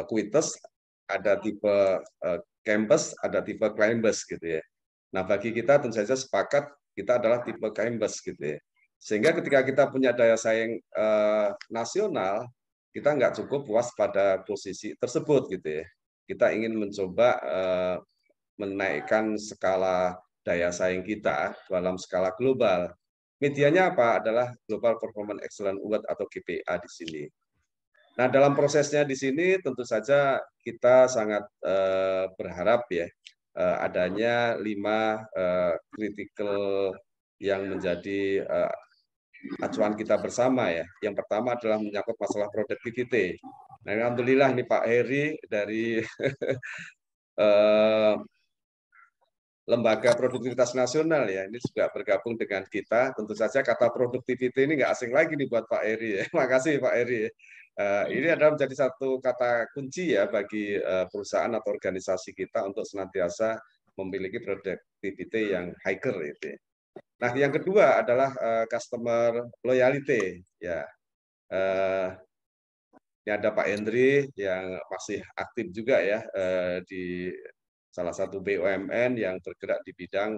Quitters, ada tipe Campus, ada tipe Climbers gitu ya. Nah, bagi kita tentu saja sepakat kita adalah tipe Climbers gitu ya. Sehingga ketika kita punya daya saing nasional, kita nggak cukup puas pada posisi tersebut gitu ya. Kita ingin mencoba menaikkan skala daya saing kita dalam skala global. Medianya apa? Adalah Global Performance Excellence Award atau GPA di sini. Nah, dalam prosesnya di sini tentu saja kita sangat berharap ya adanya 5 critical yang menjadi acuan kita bersama ya. Yang pertama adalah menyangkut masalah productivity. Nah, alhamdulillah nih Pak Heri dari Lembaga Produktivitas Nasional ya, ini juga bergabung dengan kita. Tentu saja kata productivity ini nggak asing lagi nih buat Pak Heri ya. Makasih Pak Heri. Ini adalah menjadi satu kata kunci ya bagi perusahaan atau organisasi kita untuk senantiasa memiliki productivity yang higher itu. Nah, yang kedua adalah customer loyalty ya. Ini ada Pak Hendri yang masih aktif juga ya di salah satu BUMN yang bergerak di bidang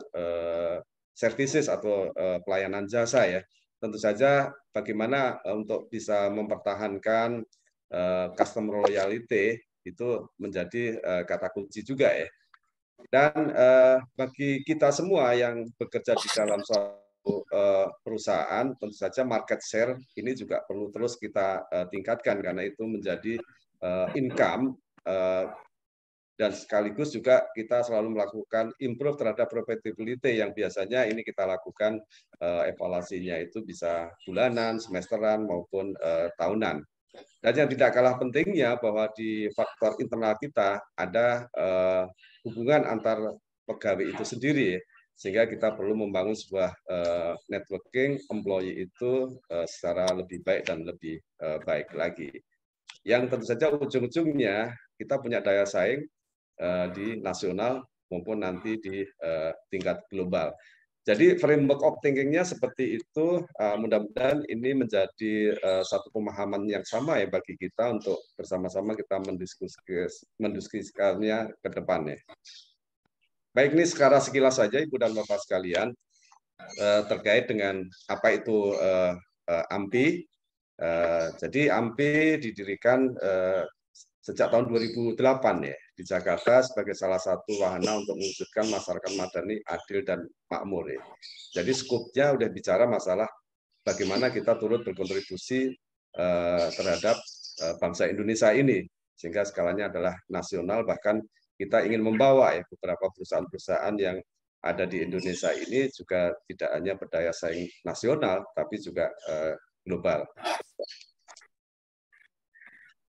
services atau pelayanan jasa ya. Tentu saja bagaimana untuk bisa mempertahankan customer loyalty itu menjadi kata kunci juga ya. Dan bagi kita semua yang bekerja di dalam suatu perusahaan, tentu saja market share ini juga perlu terus kita tingkatkan karena itu menjadi income dan sekaligus juga kita selalu melakukan improve terhadap profitability yang biasanya ini kita lakukan evaluasinya itu bisa bulanan, semesteran maupun tahunan. Dan yang tidak kalah pentingnya bahwa di faktor internal kita ada hubungan antar pegawai itu sendiri, sehingga kita perlu membangun sebuah networking employee itu secara lebih baik dan lebih baik lagi. Yang tentu saja ujung-ujungnya kita punya daya saing di nasional maupun nanti di tingkat global. Jadi framework of thinking-nya seperti itu, mudah-mudahan ini menjadi satu pemahaman yang sama ya bagi kita untuk bersama-sama kita mendiskusikannya ke depannya. Baik, ini sekarang sekilas saja Ibu dan Bapak sekalian terkait dengan apa itu AMPI. Jadi AMPI didirikan sejak tahun 2008 ya di Jakarta sebagai salah satu wahana untuk mewujudkan masyarakat madani adil dan makmur. Ya. Jadi skupnya udah bicara masalah bagaimana kita turut berkontribusi terhadap bangsa Indonesia ini sehingga skalanya adalah nasional, bahkan kita ingin membawa ya beberapa perusahaan-perusahaan yang ada di Indonesia ini juga tidak hanya berdaya saing nasional tapi juga global.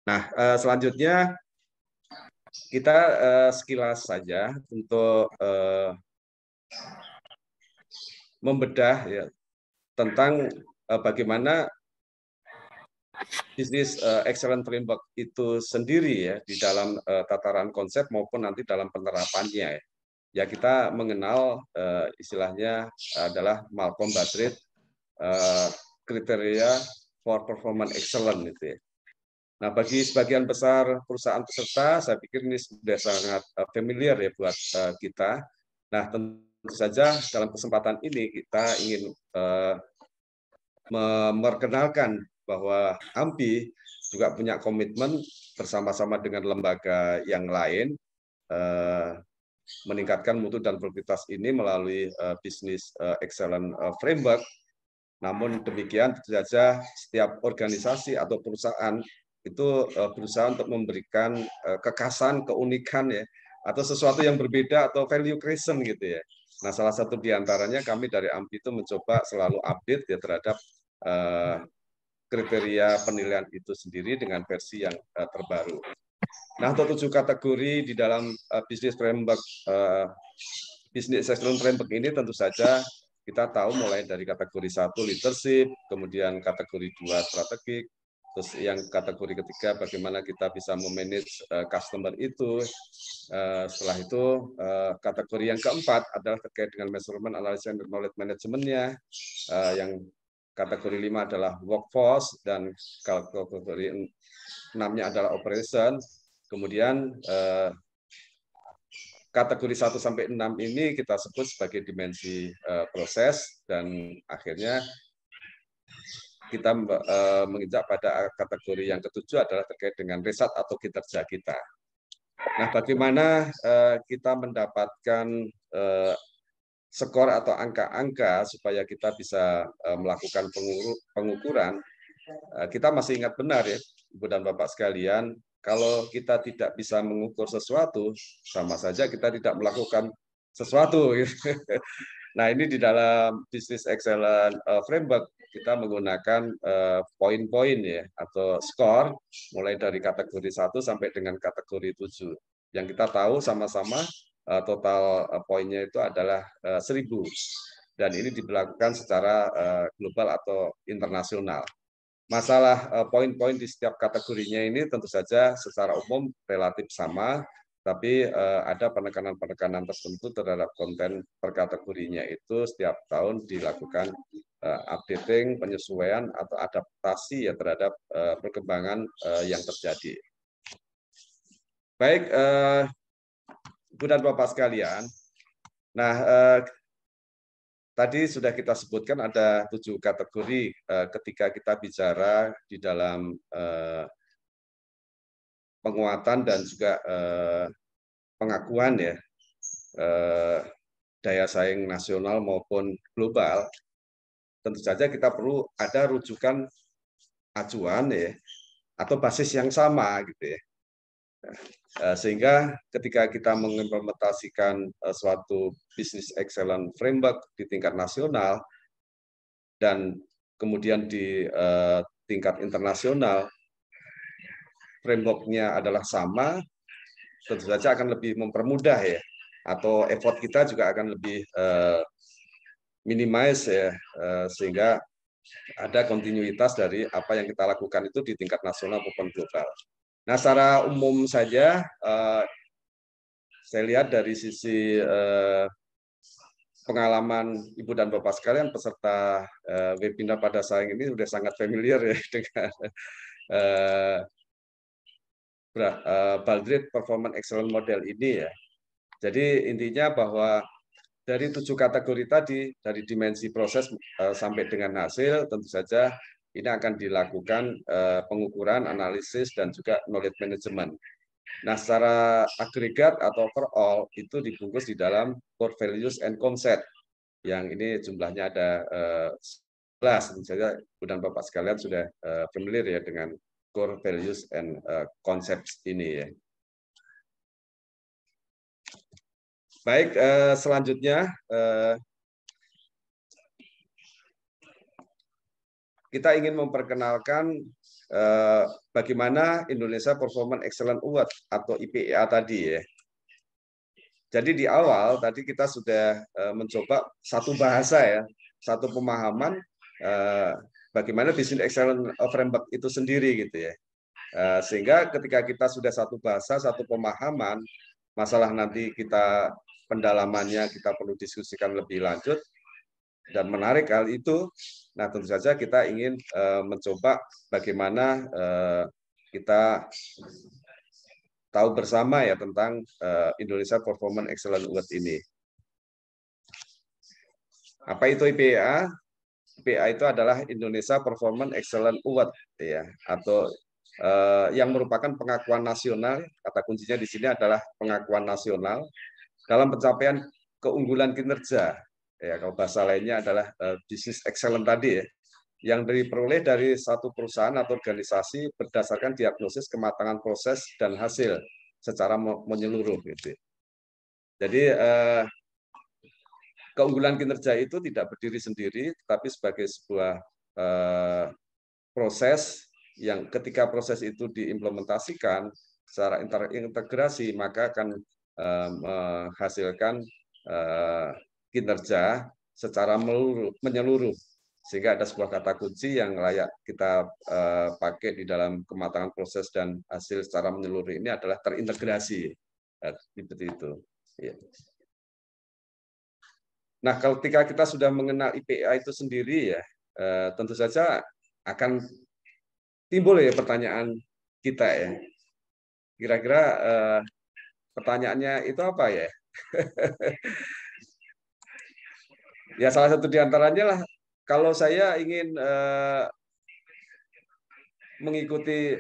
Nah, selanjutnya kita sekilas saja untuk membedah ya tentang bagaimana bisnis excellent framework itu sendiri ya di dalam tataran konsep maupun nanti dalam penerapannya ya. Ya kita mengenal istilahnya adalah Malcolm Baldrige kriteria for performance excellent itu ya. Nah, bagi sebagian besar perusahaan peserta, saya pikir ini sudah sangat familiar ya buat kita. Nah, tentu saja dalam kesempatan ini kita ingin memperkenalkan bahwa AMPI juga punya komitmen bersama-sama dengan lembaga yang lain meningkatkan mutu dan produktivitas ini melalui bisnis excellent framework. Namun demikian, tentu saja setiap organisasi atau perusahaan itu berusaha untuk memberikan kekhasan, keunikan ya, atau sesuatu yang berbeda atau value creation gitu ya. Nah, salah satu diantaranya kami dari AMPI itu mencoba selalu update ya terhadap kriteria penilaian itu sendiri dengan versi yang terbaru. Nah, untuk 7 kategori di dalam bisnis framework, bisnis excellence framework ini tentu saja kita tahu mulai dari kategori 1 leadership, kemudian kategori 2 strategik, terus yang kategori ketiga bagaimana kita bisa memanage customer itu. Setelah itu kategori yang keempat adalah terkait dengan measurement, analysis, and knowledge management-nya. Yang kategori 5 adalah workforce dan kategori 6-nya adalah operation. Kemudian kategori 1 sampai 6 ini kita sebut sebagai dimensi proses, dan akhirnya kita menginjak pada kategori yang ketujuh adalah terkait dengan riset atau kinerja kita. Nah, bagaimana kita mendapatkan skor atau angka-angka supaya kita bisa melakukan pengukuran? Kita masih ingat benar ya, Ibu dan Bapak sekalian, kalau kita tidak bisa mengukur sesuatu, sama saja kita tidak melakukan sesuatu. Nah, ini di dalam Business Excellence Framework kita menggunakan poin-poin ya, atau skor mulai dari kategori 1 sampai dengan kategori 7. Yang kita tahu sama-sama total poinnya itu adalah 1000. Dan ini diberlakukan secara global atau internasional. Masalah poin-poin di setiap kategorinya ini tentu saja secara umum relatif sama, tapi ada penekanan-penekanan tertentu terhadap konten per kategorinya itu setiap tahun dilakukan updating, penyesuaian atau adaptasi ya terhadap perkembangan yang terjadi. Baik, Ibu dan Bapak sekalian, nah tadi sudah kita sebutkan ada 7 kategori ketika kita bicara di dalam penguatan dan juga pengakuan ya daya saing nasional maupun global. Tentu saja kita perlu ada rujukan acuan ya atau basis yang sama gitu ya. Sehingga ketika kita mengimplementasikan suatu business excellence framework di tingkat nasional dan kemudian di tingkat internasional, framework-nya adalah sama, tentu saja akan lebih mempermudah ya, atau effort kita juga akan lebih minimize ya, sehingga ada kontinuitas dari apa yang kita lakukan itu di tingkat nasional maupun global. Nah, secara umum saja, saya lihat dari sisi pengalaman Ibu dan Bapak sekalian, peserta webinar pada saat ini sudah sangat familiar ya dengan Baldrige Performance Excellence Model ini ya. Jadi intinya bahwa dari 7 kategori tadi, dari dimensi proses sampai dengan hasil, tentu saja ini akan dilakukan pengukuran, analisis, dan juga knowledge management. Nah, secara agregat atau overall itu dibungkus di dalam core values and concept, yang ini jumlahnya ada 11. Tentu saja Ibu dan Bapak sekalian sudah familiar ya dengan core values and concepts ini ya. Baik, selanjutnya kita ingin memperkenalkan bagaimana Indonesia Performance Excellence Award atau IPEA tadi ya. Jadi di awal tadi kita sudah mencoba satu bahasa ya, satu pemahaman bagaimana Business Excellence Framework itu sendiri gitu ya. Sehingga ketika kita sudah satu bahasa, satu pemahaman, masalah nanti kita pendalamannya kita perlu diskusikan lebih lanjut dan menarik hal itu. Nah, tentu saja kita ingin mencoba bagaimana kita tahu bersama ya tentang Indonesia Performance Excellence Award ini. Apa itu IPEA? IPEA itu adalah Indonesia Performance Excellence Award ya, atau yang merupakan pengakuan nasional. Kata kuncinya di sini adalah pengakuan nasional dalam pencapaian keunggulan kinerja. Ya, kalau bahasa lainnya adalah business excellence tadi ya, yang diperoleh dari satu perusahaan atau organisasi berdasarkan diagnosis kematangan proses dan hasil secara menyeluruh gitu. Jadi keunggulan kinerja itu tidak berdiri sendiri, tetapi sebagai sebuah proses yang ketika proses itu diimplementasikan secara integrasi, maka akan menghasilkan kinerja secara menyeluruh, sehingga ada sebuah kata kunci yang layak kita pakai di dalam kematangan proses dan hasil secara menyeluruh ini adalah terintegrasi, seperti itu. Nah, ketika kita sudah mengenal IPEA itu sendiri ya, tentu saja akan timbul ya pertanyaan kita ya. Kira-kira pertanyaannya itu apa ya? Ya salah satu di antaranya lah, kalau saya ingin mengikuti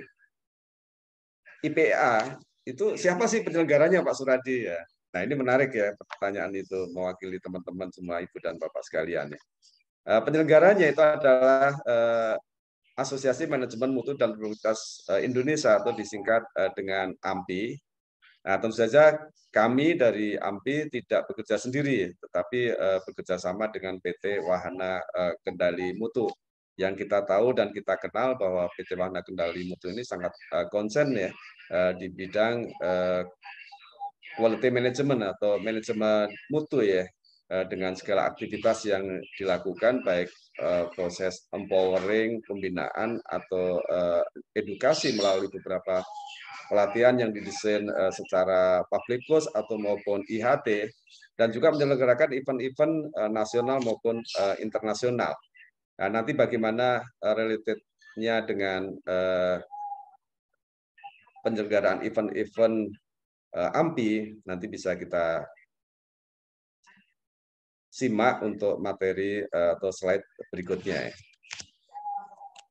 IPA, itu siapa sih penyelenggaranya Pak Suradi ya? Nah ini menarik ya pertanyaan itu, mewakili teman-teman semua Ibu dan Bapak sekalian ya. Penyelenggaranya itu adalah Asosiasi Manajemen Mutu dan Produktivitas Indonesia atau disingkat dengan AMPI. Nah, tentu saja kami dari AMPI tidak bekerja sendiri, tetapi bekerja sama dengan PT Wahana Kendali Mutu. Yang kita tahu dan kita kenal bahwa PT Wahana Kendali Mutu ini sangat konsen ya di bidang quality management atau manajemen mutu ya, dengan segala aktivitas yang dilakukan baik proses empowering, pembinaan atau edukasi melalui beberapa pelatihan yang didesain secara public course atau maupun IHT, dan juga menyelenggarakan event-event nasional maupun internasional. Nah, nanti bagaimana relatednya dengan penyelenggaraan event-event AMPI nanti bisa kita simak untuk materi atau slide berikutnya.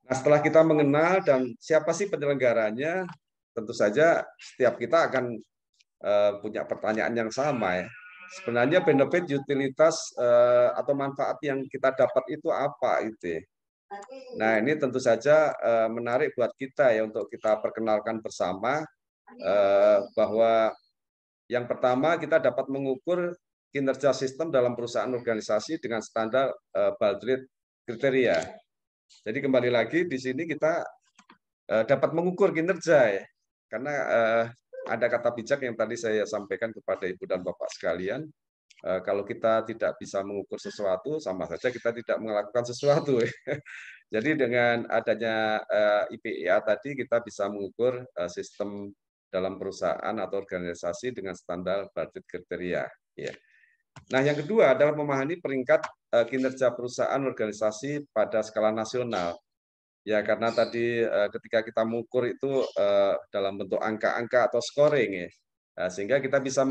Nah, setelah kita mengenal dan siapa sih penyelenggaranya, tentu saja setiap kita akan punya pertanyaan yang sama ya. Sebenarnya benefit, utilitas atau manfaat yang kita dapat itu apa itu ya. Nah, ini tentu saja menarik buat kita ya untuk kita perkenalkan bersama bahwa yang pertama kita dapat mengukur kinerja sistem dalam perusahaan organisasi dengan standar Baldrige kriteria. Jadi kembali lagi di sini kita dapat mengukur kinerja ya. Karena ada kata bijak yang tadi saya sampaikan kepada Ibu dan Bapak sekalian, kalau kita tidak bisa mengukur sesuatu, sama saja kita tidak melakukan sesuatu. Jadi dengan adanya IPIA tadi kita bisa mengukur sistem dalam perusahaan atau organisasi dengan standar Baldrige kriteria. Ya. Nah, yang kedua adalah memahami peringkat kinerja perusahaan organisasi pada skala nasional. Ya, karena tadi ketika kita mengukur itu dalam bentuk angka-angka atau scoring ya. Sehingga kita bisa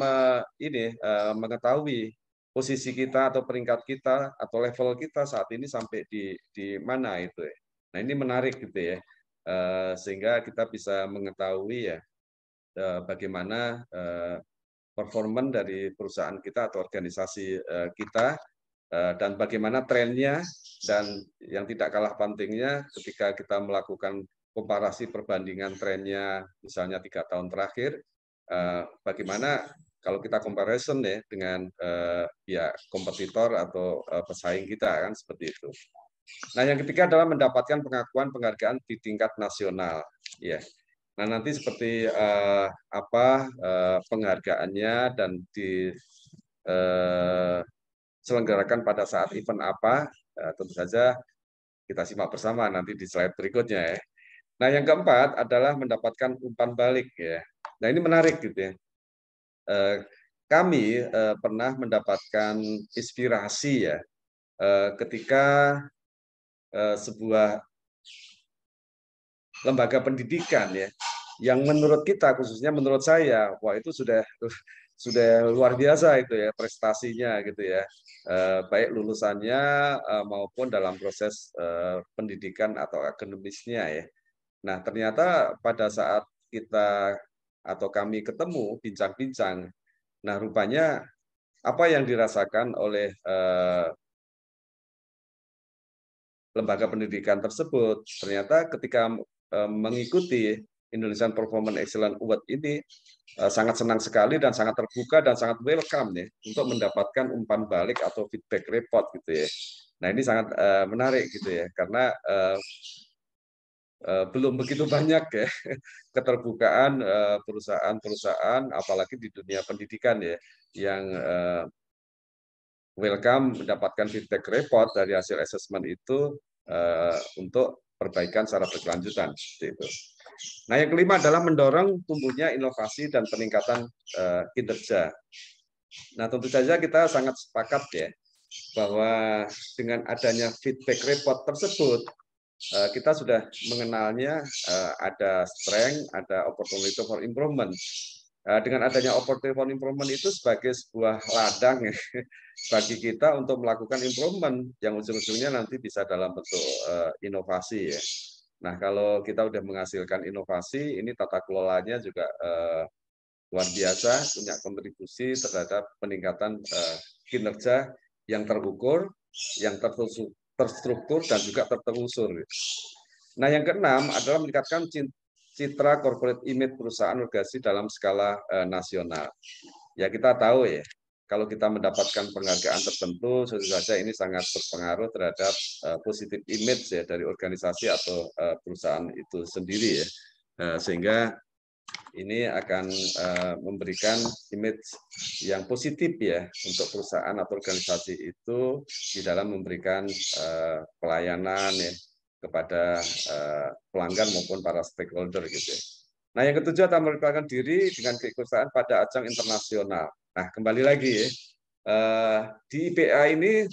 mengetahui posisi kita atau peringkat kita atau level kita saat ini sampai di mana itu ya. Nah, ini menarik gitu ya. Sehingga kita bisa mengetahui ya bagaimana performan dari perusahaan kita atau organisasi kita, dan bagaimana trennya, dan yang tidak kalah pentingnya ketika kita melakukan komparasi perbandingan trennya misalnya 3 tahun terakhir, bagaimana kalau kita comparison ya dengan ya kompetitor atau pesaing kita kan seperti itu. Nah, yang ketiga adalah mendapatkan pengakuan penghargaan di tingkat nasional ya. Nah, nanti seperti apa penghargaannya dan diselenggarakan pada saat event apa, tentu saja kita simak bersama nanti di slide berikutnya ya. Nah, yang keempat adalah mendapatkan umpan balik ya. Nah, ini menarik gitu ya. Kami pernah mendapatkan inspirasi ya ketika sebuah lembaga pendidikan ya, yang menurut kita, khususnya menurut saya, wah itu sudah luar biasa itu ya prestasinya gitu ya, baik lulusannya maupun dalam proses pendidikan atau akademisnya ya. Nah, ternyata pada saat kita atau kami ketemu bincang-bincang, nah rupanya apa yang dirasakan oleh lembaga pendidikan tersebut, ternyata ketika mengikuti Indonesian Performance Excellence Award ini sangat senang sekali dan sangat terbuka dan sangat welcome nih untuk mendapatkan umpan balik atau feedback report gitu ya. Nah, ini sangat menarik gitu ya, karena belum begitu banyak ya keterbukaan perusahaan-perusahaan apalagi di dunia pendidikan ya yang welcome mendapatkan feedback report dari hasil assessment itu untuk perbaikan secara berkelanjutan seperti itu. Nah, yang kelima adalah mendorong tumbuhnya inovasi dan peningkatan kinerja. Nah, tentu saja kita sangat sepakat ya bahwa dengan adanya feedback report tersebut, kita sudah mengenalnya ada strength, ada opportunity for improvement. Dengan adanya opportunity for improvement itu sebagai sebuah ladang ya, bagi kita untuk melakukan improvement yang ujung-ujungnya nanti bisa dalam bentuk inovasi ya. Nah, kalau kita sudah menghasilkan inovasi, ini tata kelolanya juga luar biasa, punya kontribusi terhadap peningkatan kinerja yang terukur, yang terstruktur, dan juga tertelusur. Nah, yang keenam adalah meningkatkan citra corporate image perusahaan organisasi dalam skala nasional. Ya, kita tahu ya, kalau kita mendapatkan penghargaan tertentu, tentu saja ini sangat berpengaruh terhadap positif image ya dari organisasi atau perusahaan itu sendiri ya. Sehingga ini akan memberikan image yang positif ya untuk perusahaan atau organisasi itu di dalam memberikan pelayanan ya kepada pelanggan maupun para stakeholder gitu ya. Nah, yang ketujuh adalah merupakan diri dengan keikutsertaan pada ajang internasional. Nah, kembali lagi ya, di IPA ini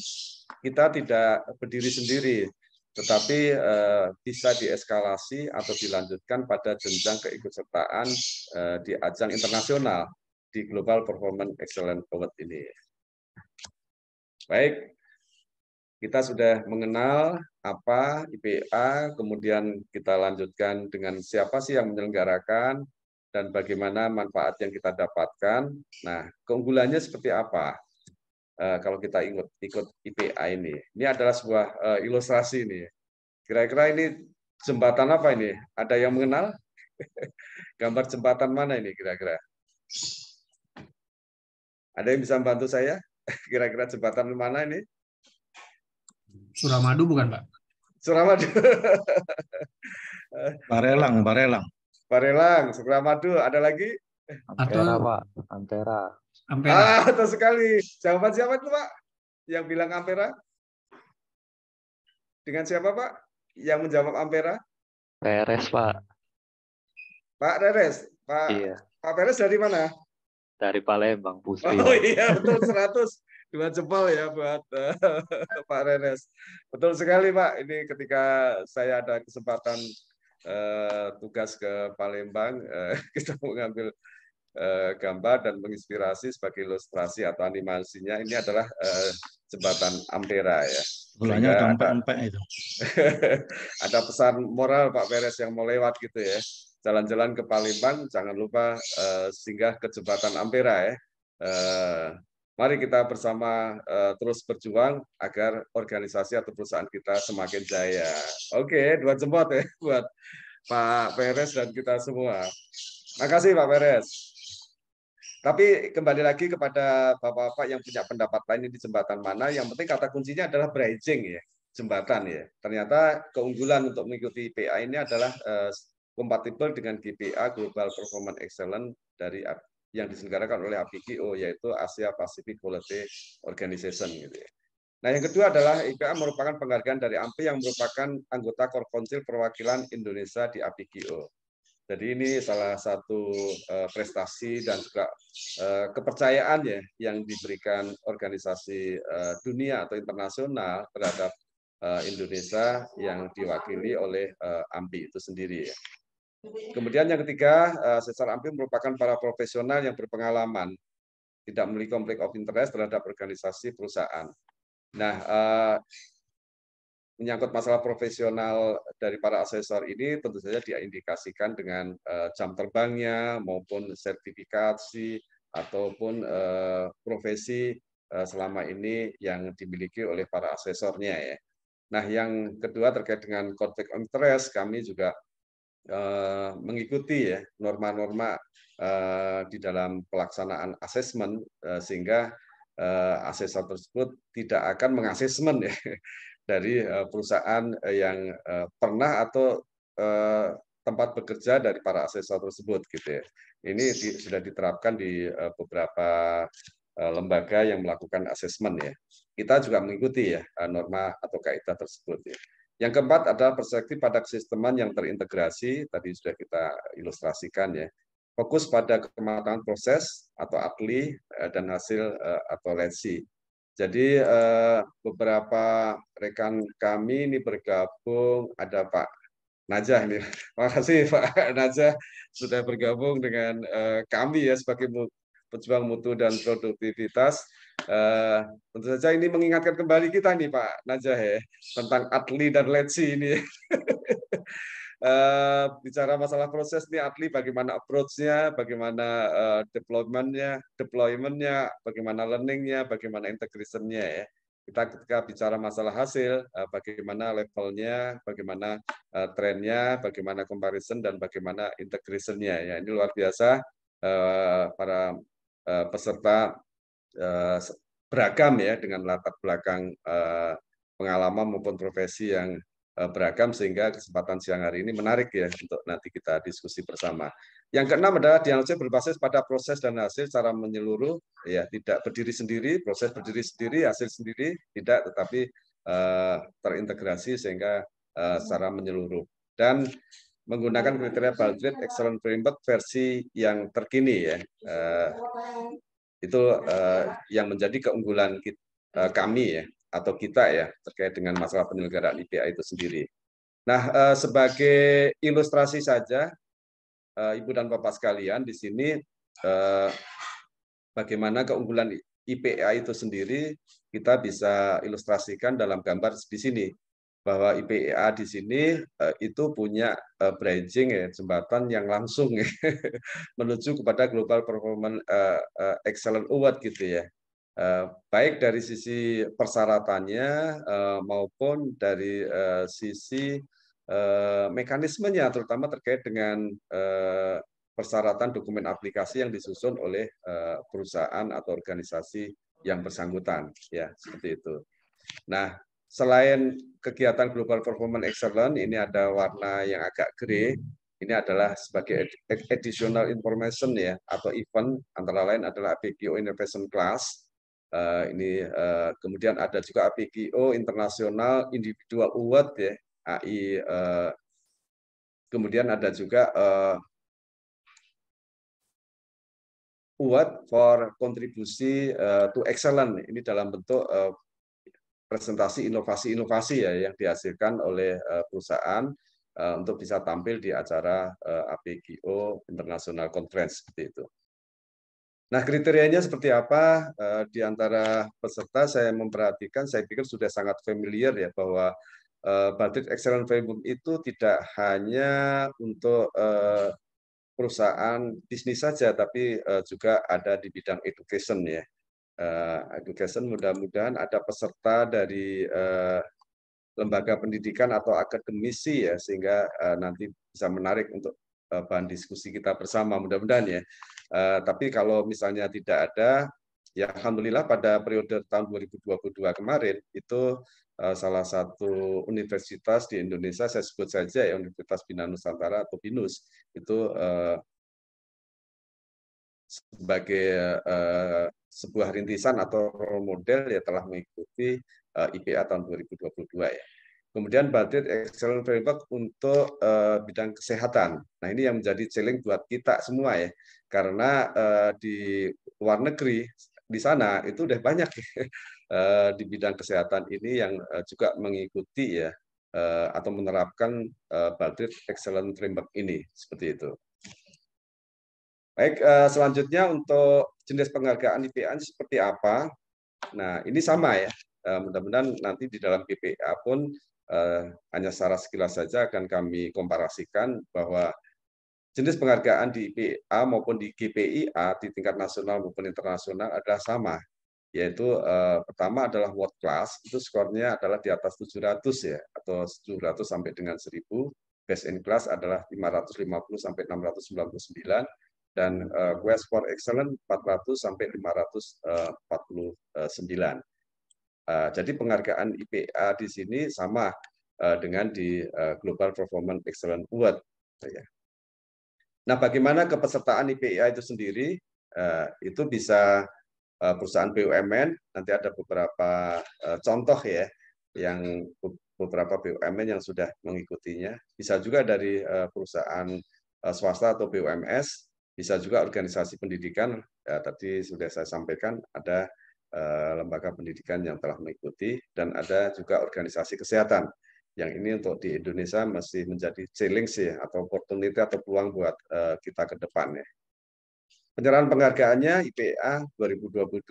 kita tidak berdiri sendiri, tetapi bisa dieskalasi atau dilanjutkan pada jenjang keikutsertaan di ajang internasional di Global Performance Excellence Award ini. Baik, kita sudah mengenal apa IPA, kemudian kita lanjutkan dengan siapa sih yang menyelenggarakan dan bagaimana manfaat yang kita dapatkan. Nah, keunggulannya seperti apa? Kalau kita ikut IPA ini. Ini adalah sebuah ilustrasi ini. Kira-kira ini jembatan apa ini? Ada yang mengenal? Gambar jembatan mana ini kira-kira? Ada yang bisa membantu saya? Kira-kira jembatan mana ini? Suramadu bukan, Pak? Suramadu. Barelang, Barelang. Barelang, Suramadu. Ada lagi? Ampera, Atau Pak. Ampera. Ampera. Betul sekali. Jawaban siapa itu, Pak? Yang bilang Ampera? Dengan siapa, Pak? Yang menjawab Ampera? Peres, Pak. Pak Reres. Iya. Pak Peres dari mana? Dari Palembang, Pusri. Oh iya, betul 100. 2 jempol ya buat Pak Reres. Betul sekali, Pak. Ini ketika saya ada kesempatan tugas ke Palembang, kita mengambil gambar dan menginspirasi sebagai ilustrasi atau animasinya. Ini adalah jembatan Ampera ya. Sebelahnya ada empek-empek itu. Ada pesan moral Pak Peres yang mau lewat gitu ya. Jalan-jalan ke Palembang, jangan lupa singgah ke jembatan Ampera ya. Mari kita bersama terus berjuang agar organisasi atau perusahaan kita semakin jaya. Oke, 2 jempol ya buat Pak Peres dan kita semua. Makasih Pak Peres. Tapi kembali lagi kepada Bapak-Bapak yang punya pendapat lain di jembatan mana, yang penting kata kuncinya adalah bridging ya, jembatan ya. Ternyata keunggulan untuk mengikuti IPA ini adalah kompatibel dengan GPA Global Performance Excellence dari yang diselenggarakan oleh APGO, yaitu Asia Pacific Quality Organization gitu ya. Nah, yang kedua adalah IPA merupakan penghargaan dari AMPI yang merupakan anggota Core Council perwakilan Indonesia di APGO. Jadi ini salah satu prestasi dan juga kepercayaan ya yang diberikan organisasi dunia atau internasional terhadap Indonesia yang diwakili oleh AMPI itu sendiri. Kemudian yang ketiga, secara AMPI merupakan para profesional yang berpengalaman, tidak memiliki konflik of interest terhadap organisasi perusahaan. Nah, menyangkut masalah profesional dari para asesor ini tentu saja diindikasikan dengan jam terbangnya maupun sertifikasi ataupun profesi selama ini yang dimiliki oleh para asesornya ya. Nah, yang kedua terkait dengan conflict of interest, kami juga mengikuti ya norma-norma di dalam pelaksanaan asesmen sehingga asesor tersebut tidak akan mengasesmen ya dari perusahaan yang pernah atau tempat bekerja dari para asesor tersebut gitu ya. Ini sudah diterapkan di beberapa lembaga yang melakukan asesmen ya. Kita juga mengikuti ya norma atau kaidah tersebut ya. Yang keempat adalah perspektif pada kesisteman yang terintegrasi, tadi sudah kita ilustrasikan ya. Fokus pada kematangan proses atau APLI dan hasil atau LEDSI. Jadi beberapa rekan kami ini bergabung, ada Pak Najah ini. Terima kasih Pak Najah sudah bergabung dengan kami ya sebagai pejuang mutu dan produktivitas. Tentu saja ini mengingatkan kembali kita nih Pak Najah ya tentang Atli dan Letsi ini. Bicara masalah proses nih Atli, bagaimana approach-nya, bagaimana deployment-nya, bagaimana learning-nya, bagaimana integration-nya ya. Kita ketika bicara masalah hasil, bagaimana levelnya, bagaimana trennya, bagaimana comparison, dan bagaimana integration-nya. Ya, ini luar biasa para peserta beragam ya dengan latar belakang pengalaman maupun profesi yang beragam sehingga kesempatan siang hari ini menarik ya untuk nanti kita diskusi bersama. Yang keenam adalah diagnosis berbasis pada proses dan hasil secara menyeluruh, ya tidak berdiri sendiri, proses berdiri sendiri, hasil sendiri tidak, tetapi terintegrasi sehingga secara menyeluruh dan menggunakan kriteria Baldrige Excellent Framework versi yang terkini ya. Itu yang menjadi keunggulan kami ya atau kita ya terkait dengan masalah penyelenggaraan IPA itu sendiri. Nah, sebagai ilustrasi saja, Ibu dan Bapak sekalian, di sini bagaimana keunggulan IPA itu sendiri kita bisa ilustrasikan dalam gambar di sini. Bahwa IPA di sini itu punya bridging ya, jembatan yang langsung ya, menuju kepada Global Performance Excellence Award gitu ya. Baik dari sisi persyaratannya maupun dari sisi mekanismenya, terutama terkait dengan persyaratan dokumen aplikasi yang disusun oleh perusahaan atau organisasi yang bersangkutan, ya seperti itu. Nah, selain kegiatan Global Performance Excellence, ini ada warna yang agak grey. Ini adalah sebagai additional information ya atau event, antara lain adalah APGO Innovation Class. Ini kemudian ada juga APGO International Individual Award ya, AI. Kemudian ada juga Award for kontribusi to excellence. Ini dalam bentuk presentasi inovasi-inovasi ya yang dihasilkan oleh perusahaan untuk bisa tampil di acara APGO International Conference seperti itu. Nah, kriterianya seperti apa? Di antara peserta saya memperhatikan, saya pikir sudah sangat familiar ya bahwa Baldrige Excellent Framework itu tidak hanya untuk perusahaan bisnis saja, tapi juga ada di bidang education ya. Education mudah-mudahan ada peserta dari lembaga pendidikan atau akademisi ya sehingga nanti bisa menarik untuk bahan diskusi kita bersama mudah-mudahan ya. Tapi kalau misalnya tidak ada, ya alhamdulillah pada periode tahun 2022 kemarin itu salah satu universitas di Indonesia, saya sebut saja ya Universitas Bina Nusantara atau BINUS itu sebagai sebuah rintisan atau role model ya telah mengikuti IPA tahun 2022 ya. Kemudian Baldrige Excellent Framework untuk bidang kesehatan. Nah, ini yang menjadi challenge buat kita semua ya. Karena di luar negeri di sana itu udah banyak di bidang kesehatan ini yang juga mengikuti ya atau menerapkan Baldrige Excellent Framework ini seperti itu. Baik, selanjutnya untuk jenis penghargaan IPA seperti apa? Nah, ini sama ya. Mudah-mudahan nanti di dalam GPA pun hanya secara sekilas saja akan kami komparasikan bahwa jenis penghargaan di IPA maupun di GPIA di tingkat nasional maupun internasional adalah sama. Yaitu pertama adalah world class, itu skornya adalah di atas 700 ya, atau 700 sampai dengan 1000. Best in class adalah 550 sampai 699. Dan Quest for Excellence 400 sampai 549. Jadi penghargaan IPA di sini sama dengan di Global Performance Excellence Award. Nah, bagaimana kepesertaan IPA itu sendiri? Itu bisa perusahaan BUMN, nanti ada beberapa contoh ya, yang beberapa BUMN yang sudah mengikutinya. Bisa juga dari perusahaan swasta atau BUMS, bisa juga organisasi pendidikan, ya, tadi sudah saya sampaikan ada lembaga pendidikan yang telah mengikuti, dan ada juga organisasi kesehatan yang ini untuk di Indonesia masih menjadi challenge ya, atau opportunity atau peluang buat kita ke depan ya. Penyerahan penghargaannya IPA 2022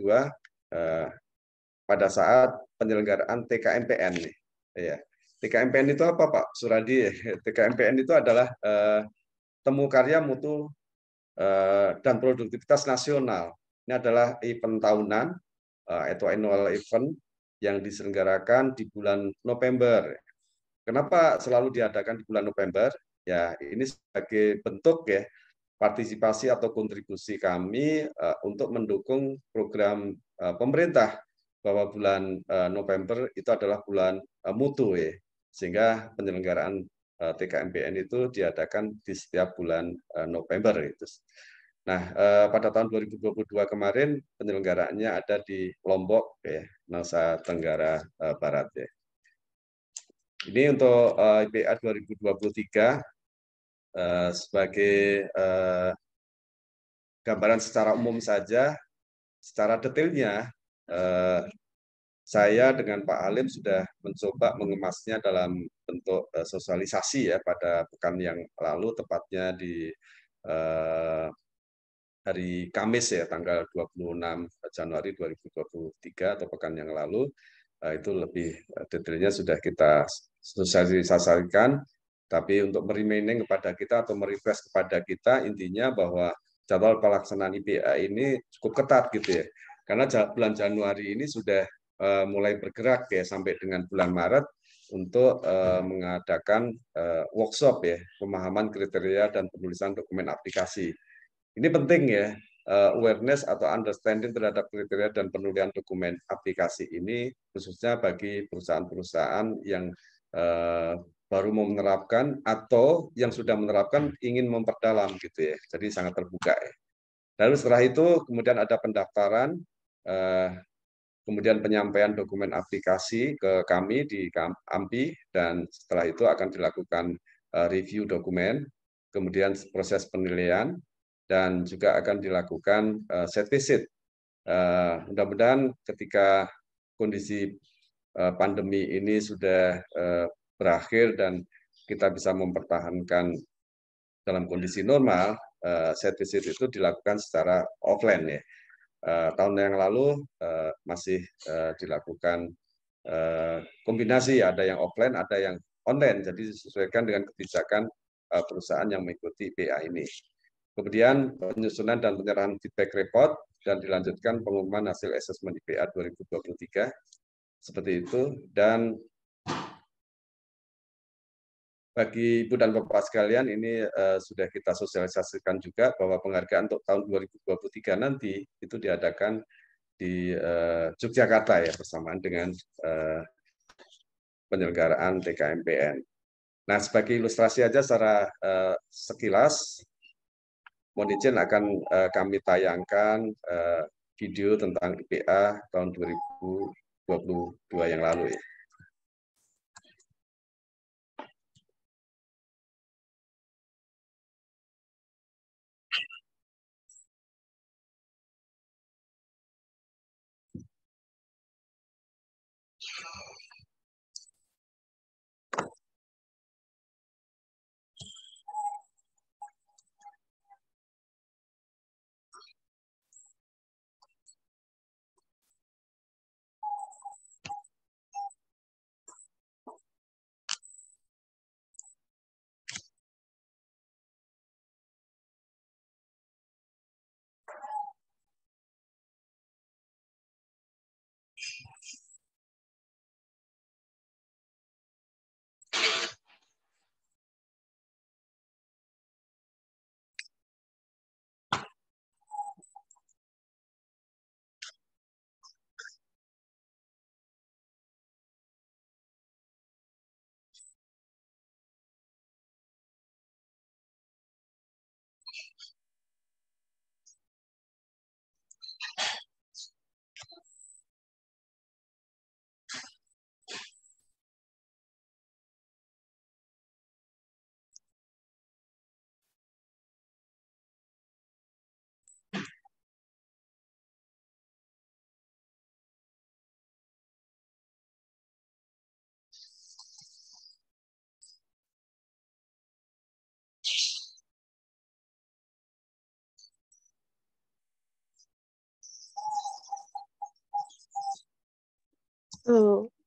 pada saat penyelenggaraan TKMPN nih. Ya. TKMPN itu apa Pak Suradi? TKMPN itu adalah temu karya mutu dan produktivitas nasional. Ini adalah event tahunan atau annual event yang diselenggarakan di bulan November. Kenapa selalu diadakan di bulan November? Ya, ini sebagai bentuk ya partisipasi atau kontribusi kami untuk mendukung program pemerintah bahwa bulan November itu adalah bulan mutu ya, sehingga penyelenggaraan TKMPN itu diadakan di setiap bulan November itu. Nah, pada tahun 2022 kemarin penyelenggaraannya ada di Lombok ya, Nusa Tenggara Barat ya. Ini untuk IPA 2023 sebagai gambaran secara umum saja. Secara detailnya saya dengan Pak Halim sudah mencoba mengemasnya dalam bentuk sosialisasi ya pada pekan yang lalu, tepatnya di hari Kamis ya, tanggal 26 Januari 2023 atau pekan yang lalu. Itu lebih detailnya sudah kita sosialisasikan, tapi untuk remaining kepada kita atau merefresh kepada kita, intinya bahwa jadwal pelaksanaan IPA ini cukup ketat gitu ya, karena bulan Januari ini sudah mulai bergerak ya sampai dengan bulan Maret untuk mengadakan workshop ya, pemahaman kriteria dan penulisan dokumen aplikasi. Ini penting ya, awareness atau understanding terhadap kriteria dan penulisan dokumen aplikasi ini, khususnya bagi perusahaan-perusahaan yang baru mau menerapkan atau yang sudah menerapkan ingin memperdalam gitu ya. Jadi sangat terbuka ya. Lalu setelah itu kemudian ada pendaftaran, kemudian penyampaian dokumen aplikasi ke kami di AMPI, dan setelah itu akan dilakukan review dokumen, kemudian proses penilaian, dan juga akan dilakukan site visit. Mudah-mudahan ketika kondisi pandemi ini sudah berakhir dan kita bisa mempertahankan dalam kondisi normal, site visit itu dilakukan secara offline ya. Tahun yang lalu masih dilakukan kombinasi, ada yang offline, ada yang online, jadi disesuaikan dengan kebijakan perusahaan yang mengikuti PA ini. Kemudian penyusunan dan penyerahan feedback report, dan dilanjutkan pengumuman hasil asesmen IPA 2023 seperti itu. Dan bagi Ibu dan Bapak sekalian, ini sudah kita sosialisasikan juga bahwa penghargaan untuk tahun 2023 nanti itu diadakan di Yogyakarta ya, bersamaan dengan penyelenggaraan TKMPN. Nah, sebagai ilustrasi aja secara sekilas, mohon izin akan kami tayangkan video tentang IPA tahun 2022 yang lalu ya.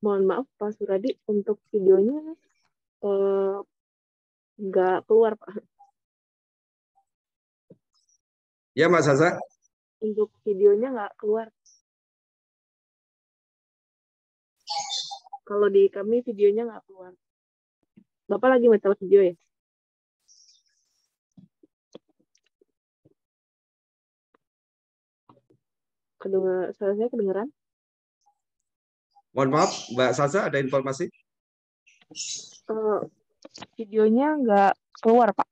Mohon maaf Pak Suradi, untuk videonya nggak keluar Pak. Ya Mas Haza. Untuk videonya nggak keluar. Kalau di kami videonya nggak keluar. Bapak lagi metal video ya? Suara saya kedengeran? Mohon maaf, Mbak Salsa, ada informasi? Videonya nggak keluar, Pak.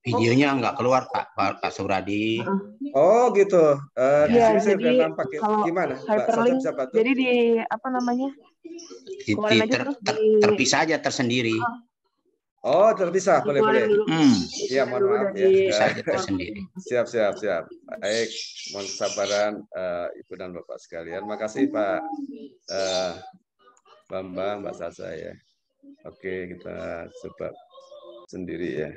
Videonya nggak keluar, Pak Suradi. Oh, gitu. Di Iya, sini saya jadi udah nampak. kalau Gimana? Mbak Salsa hyperlink, bisa bantu? jadi di apa namanya? Keluarin aja terus di Terpisah aja tersendiri. Oh, terpisah. Boleh, boleh. dulu. Iya, mohon dulu maaf ya. Terpisah aja tersendiri. Siap, siap, siap. Baik, mohon kesabaran Ibu dan Bapak sekalian. Makasih Pak Bambang, Mbak Salsa ya. Oke, kita coba sendiri ya.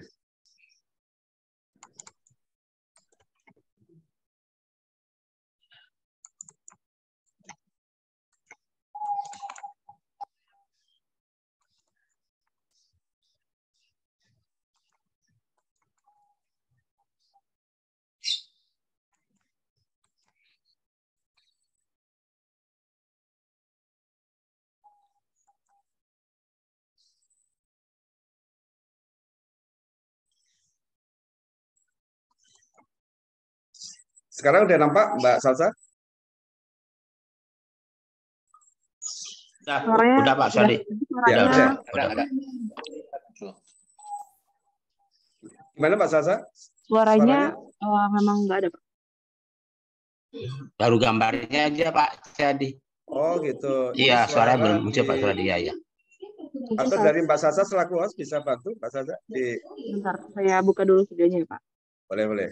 Sekarang udah nampak Mbak Salsa? Udah Pak Suradi. Ya, Suaranya udah. Gimana Pak Salsa? Suaranya memang nggak ada, Pak. Baru gambarnya aja Pak Suradi. Oh gitu. Iya, suara belum muncul Pak Suradi ya. Atau dari Mbak Salsa selaku host bisa bantu Mbak Salsa? Bentar, saya buka dulu videonya ya, Pak. Boleh, boleh.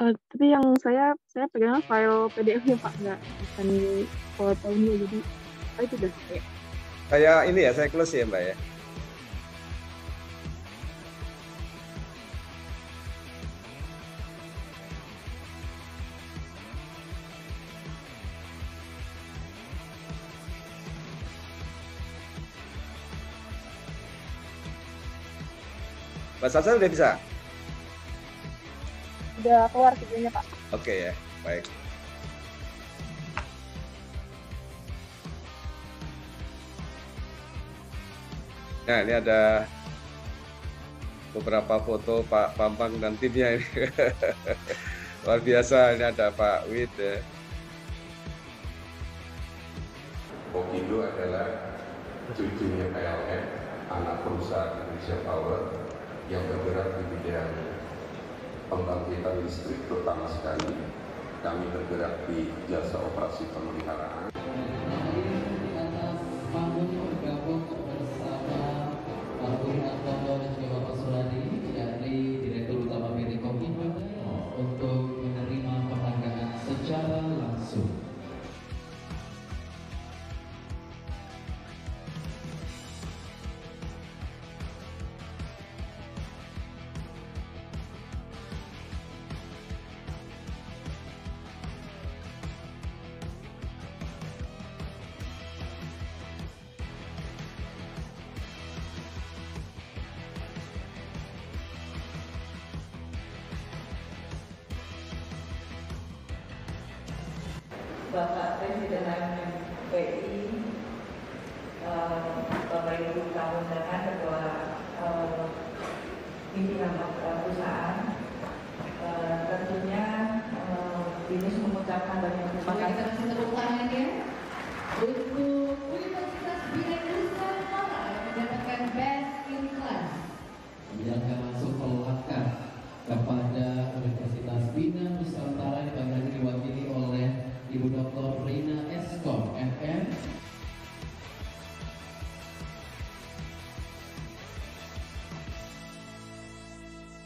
Tapi yang saya pegang file PDF-nya Pak, nggak bukan fotonya, jadi itu udah kayak. Kayak ini ya, saya close ya Mbak ya. Mbak Salsa udah bisa? Udah keluar videonya Pak. Oke ya, baik. Nah, ini ada beberapa foto Pak Bambang dan timnya ini. Luar biasa, ini ada Pak Wid ya. Okido adalah cucunya PLN, anak perusahaan Indonesia Power yang bergerak di bidang pembangkitan listrik, terutama sekali kami bergerak di jasa operasi pemeliharaan. Untuk menerima penghargaan secara langsung. Bapak Presiden MPI, Bapak Ibu tamu undangan, Ketua pimpinan perusahaan, tentunya BINUS mengucapkan banyak terima kasih. Kita kasih tepuk tangan ya untuk Universitas Bina Nusantara yang mendapatkan Best in Class. Yang akan langsung melekat kepada Universitas Bina Nusantara yang pada ini diwakili oleh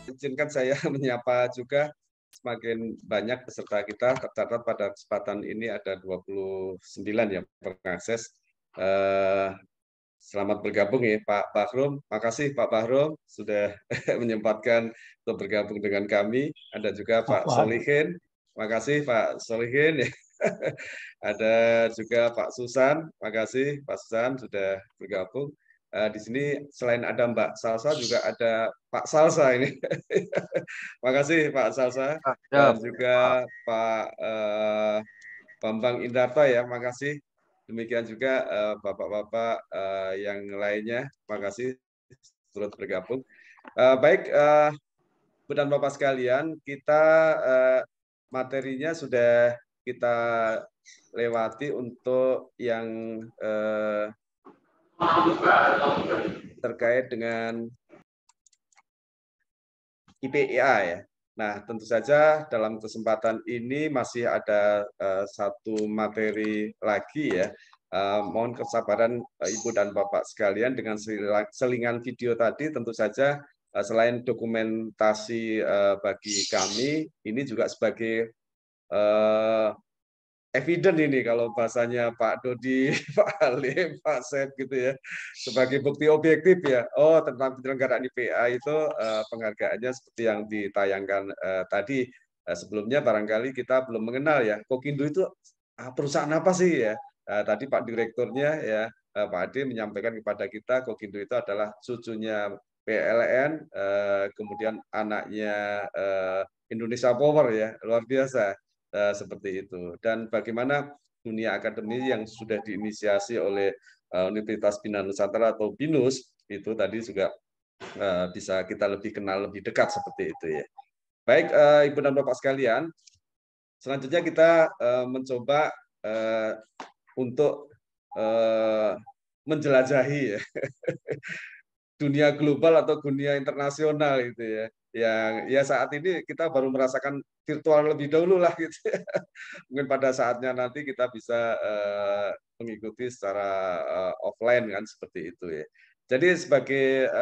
izinkan saya menyapa juga semakin banyak peserta kita. Tercatat pada kesempatan ini ada 29 yang mengakses. Selamat bergabung ya Pak Bahrom. Makasih Pak Bahrom sudah menyempatkan untuk bergabung dengan kami. Ada juga Pak Solihin. Makasih Pak Solihin. Ada juga Pak Susan. Makasih Pak Susan sudah bergabung. Di sini selain ada Mbak Salsa juga ada Pak Salsa ini. Makasih Pak Salsa dan juga Pak Bambang Indarto ya. Makasih. Demikian juga bapak-bapak yang lainnya, terima kasih turut bergabung. Baik, Bu dan Bapak sekalian, kita materinya sudah kita lewati untuk yang terkait dengan IPIA ya. Nah, tentu saja dalam kesempatan ini masih ada satu materi lagi ya. Mohon kesabaran Ibu dan Bapak sekalian dengan selingan video tadi tentu saja selain dokumentasi bagi kami, ini juga sebagai evident ini kalau bahasanya Pak Dodi, Pak Halim, Pak Sep gitu ya, sebagai bukti objektif ya. Oh, tentang penyelenggaraan IPA itu penghargaannya seperti yang ditayangkan tadi. Sebelumnya barangkali kita belum mengenal ya, Kokindo itu perusahaan apa sih ya? Tadi Pak Direkturnya ya, Pak Ade menyampaikan kepada kita Kokindo itu adalah cucunya PLN, kemudian anaknya Indonesia Power ya, luar biasa. Seperti itu. Dan bagaimana dunia akademi yang sudah diinisiasi oleh Universitas Bina Nusantara atau BINUS itu tadi juga bisa kita lebih kenal lebih dekat seperti itu ya. Baik, Ibu dan Bapak sekalian, selanjutnya kita mencoba untuk menjelajahi ya, dunia global atau dunia internasional itu ya. Yang ya saat ini kita baru merasakan virtual lebih dahulu lah gitu ya. Mungkin pada saatnya nanti kita bisa mengikuti secara offline kan seperti itu ya. Jadi sebagai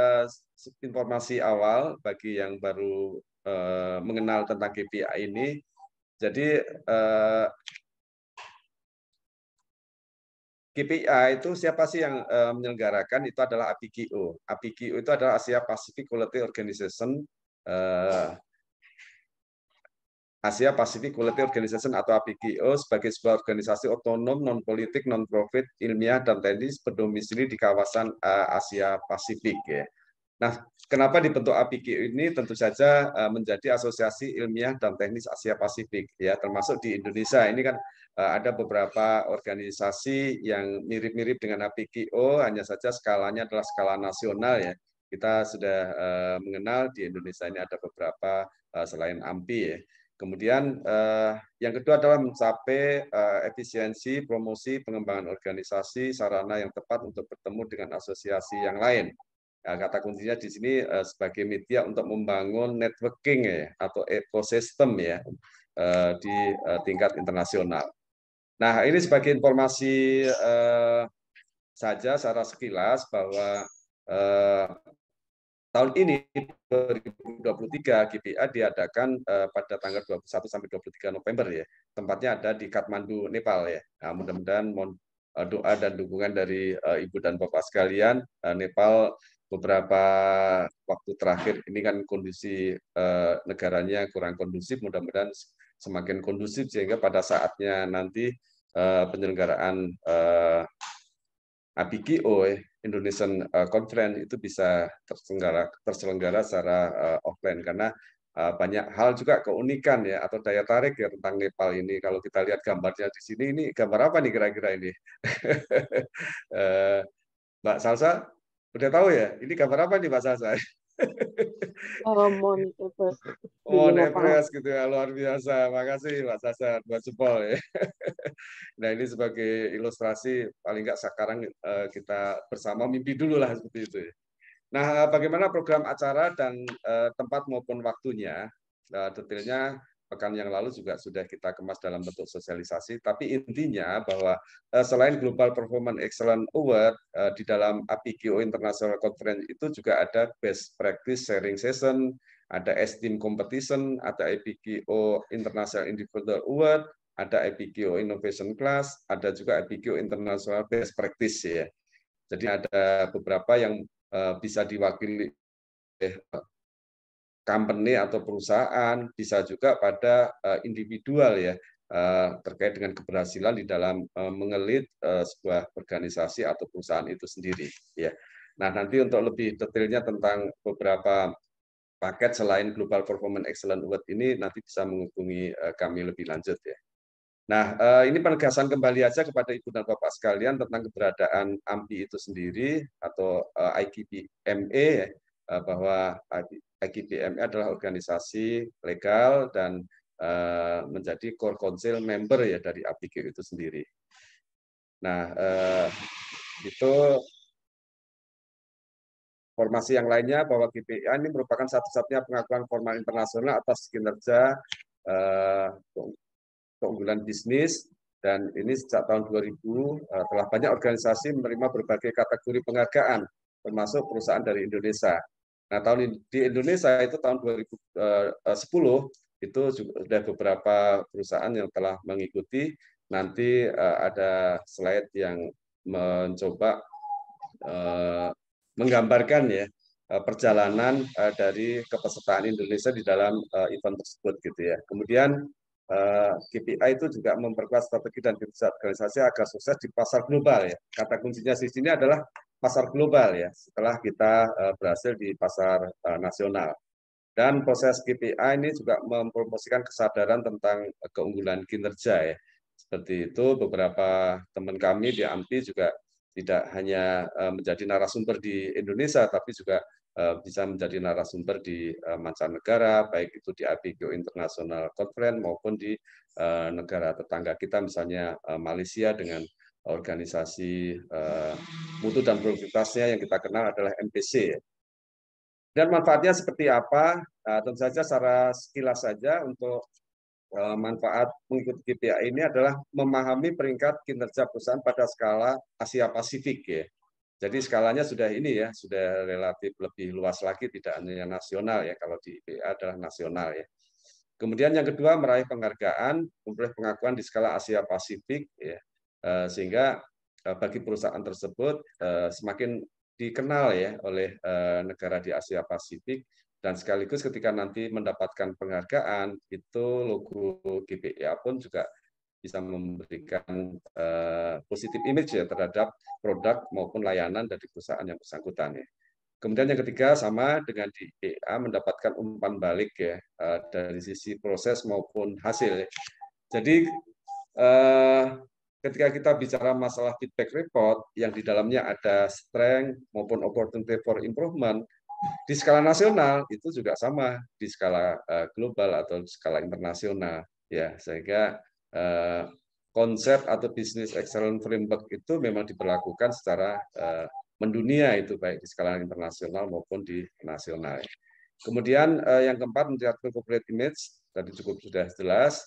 informasi awal bagi yang baru mengenal tentang KPI ini, jadi KPI itu siapa sih yang menyelenggarakan? Itu adalah APIKIO. APIKIO itu adalah Asia Pacific Quality Organization, Asia Pacific Quality Organization atau APIKIO sebagai sebuah organisasi otonom, non-politik, non-profit, ilmiah, dan teknis berdomisili di kawasan Asia Pasifik. Ya. Nah, kenapa dibentuk APIKIO ini? Tentu saja menjadi asosiasi ilmiah dan teknis Asia Pasifik, ya, termasuk di Indonesia. Ini kan ada beberapa organisasi yang mirip-mirip dengan APIKIO, hanya saja skalanya adalah skala nasional ya. Kita sudah mengenal di Indonesia ini ada beberapa selain AMPI ya. Kemudian yang kedua adalah mencapai efisiensi, promosi, pengembangan organisasi, sarana yang tepat untuk bertemu dengan asosiasi yang lain. Nah, kata kuncinya di sini sebagai media untuk membangun networking ya, atau ekosistem ya di tingkat internasional. Nah, ini sebagai informasi saja secara sekilas bahwa tahun ini 2023 GPA diadakan pada tanggal 21 sampai 23 November ya. Tempatnya ada di Kathmandu, Nepal ya. Nah, mudah-mudahan mohon doa dan dukungan dari Ibu dan Bapak sekalian. Nepal beberapa waktu terakhir ini kan kondisi negaranya kurang kondusif, mudah-mudahan semakin kondusif sehingga pada saatnya nanti penyelenggaraan APIKIO Indonesian Conference itu bisa terselenggara secara offline karena banyak hal juga keunikan ya atau daya tarik ya tentang Nepal ini. Kalau kita lihat gambarnya di sini, ini gambar apa nih kira-kira ini? Mbak Salsa, udah tahu ya? Ini gambar apa nih Mbak Salsa? Mount Everest. Mount Everest gitu ya, luar biasa. Makasih Mbak Salsa, buat jempol ya. Nah ini sebagai ilustrasi paling nggak sekarang kita bersama mimpi dulu lah seperti itu. Nah bagaimana program acara dan tempat maupun waktunya, detailnya pekan yang lalu juga sudah kita kemas dalam bentuk sosialisasi. Tapi intinya bahwa selain Global Performance Excellence Award di dalam APIKIO International Conference itu juga ada best practice sharing session, ada Esteem Competition, ada IPKO International Individual Award, ada IPKO Innovation Class, ada juga IPKO International Best Practice ya. Jadi ada beberapa yang bisa diwakili company atau perusahaan, bisa juga pada individual ya, terkait dengan keberhasilan di dalam mengelit sebuah organisasi atau perusahaan itu sendiri ya. Nah, nanti untuk lebih detailnya tentang beberapa paket selain Global Performance Excellence Award ini nanti bisa menghubungi kami lebih lanjut ya. Nah, ini penegasan kembali aja kepada Ibu dan Bapak sekalian tentang keberadaan AMPI itu sendiri atau IKPME, bahwa IKPME adalah organisasi legal dan menjadi core council member ya dari APIKO itu sendiri. Nah, itu informasi yang lainnya bahwa GPA ini merupakan satu-satunya pengakuan formal internasional atas kinerja keunggulan bisnis, dan ini sejak tahun 2000 telah banyak organisasi menerima berbagai kategori penghargaan termasuk perusahaan dari Indonesia. Nah, di Indonesia itu tahun 2010 itu sudah beberapa perusahaan yang telah mengikuti. Nanti ada slide yang mencoba menggambarkan ya perjalanan dari kepesertaan Indonesia di dalam event tersebut gitu ya. Kemudian KPI itu juga memperkuat strategi dan kinerja organisasi agar sukses di pasar global ya. Kata kuncinya di sini adalah pasar global ya. Setelah kita berhasil di pasar nasional. Dan proses KPI ini juga mempromosikan kesadaran tentang keunggulan kinerja ya. Seperti itu beberapa teman kami di AMPI juga tidak hanya menjadi narasumber di Indonesia, tapi juga bisa menjadi narasumber di mancanegara, baik itu di IPKO International Conference maupun di negara tetangga kita, misalnya Malaysia dengan organisasi mutu dan produktivitasnya yang kita kenal adalah MPC. Dan manfaatnya seperti apa? Tentu saja secara sekilas saja untuk manfaat mengikuti KPI ini adalah memahami peringkat kinerja perusahaan pada skala Asia Pasifik ya. Jadi skalanya sudah ini ya, sudah relatif lebih luas lagi, tidak hanya nasional ya, kalau di IPA adalah nasional ya. Kemudian yang kedua, meraih penghargaan, memperoleh pengakuan di skala Asia Pasifik ya, sehingga bagi perusahaan tersebut semakin dikenal ya oleh negara di Asia Pasifik, dan sekaligus ketika nanti mendapatkan penghargaan itu logo GPA pun juga bisa memberikan positif image ya terhadap produk maupun layanan dari perusahaan yang bersangkutan ya. Kemudian yang ketiga sama dengan di IPA mendapatkan umpan balik ya dari sisi proses maupun hasil. Ya. Jadi ketika kita bicara masalah feedback report yang di dalamnya ada strength maupun opportunity for improvement, di skala nasional itu juga sama di skala global atau skala internasional ya, sehingga konsep atau business excellence framework itu memang diberlakukan secara mendunia, itu baik di skala internasional maupun di nasional. Kemudian yang keempat, meningkatkan corporate image, tadi cukup sudah jelas.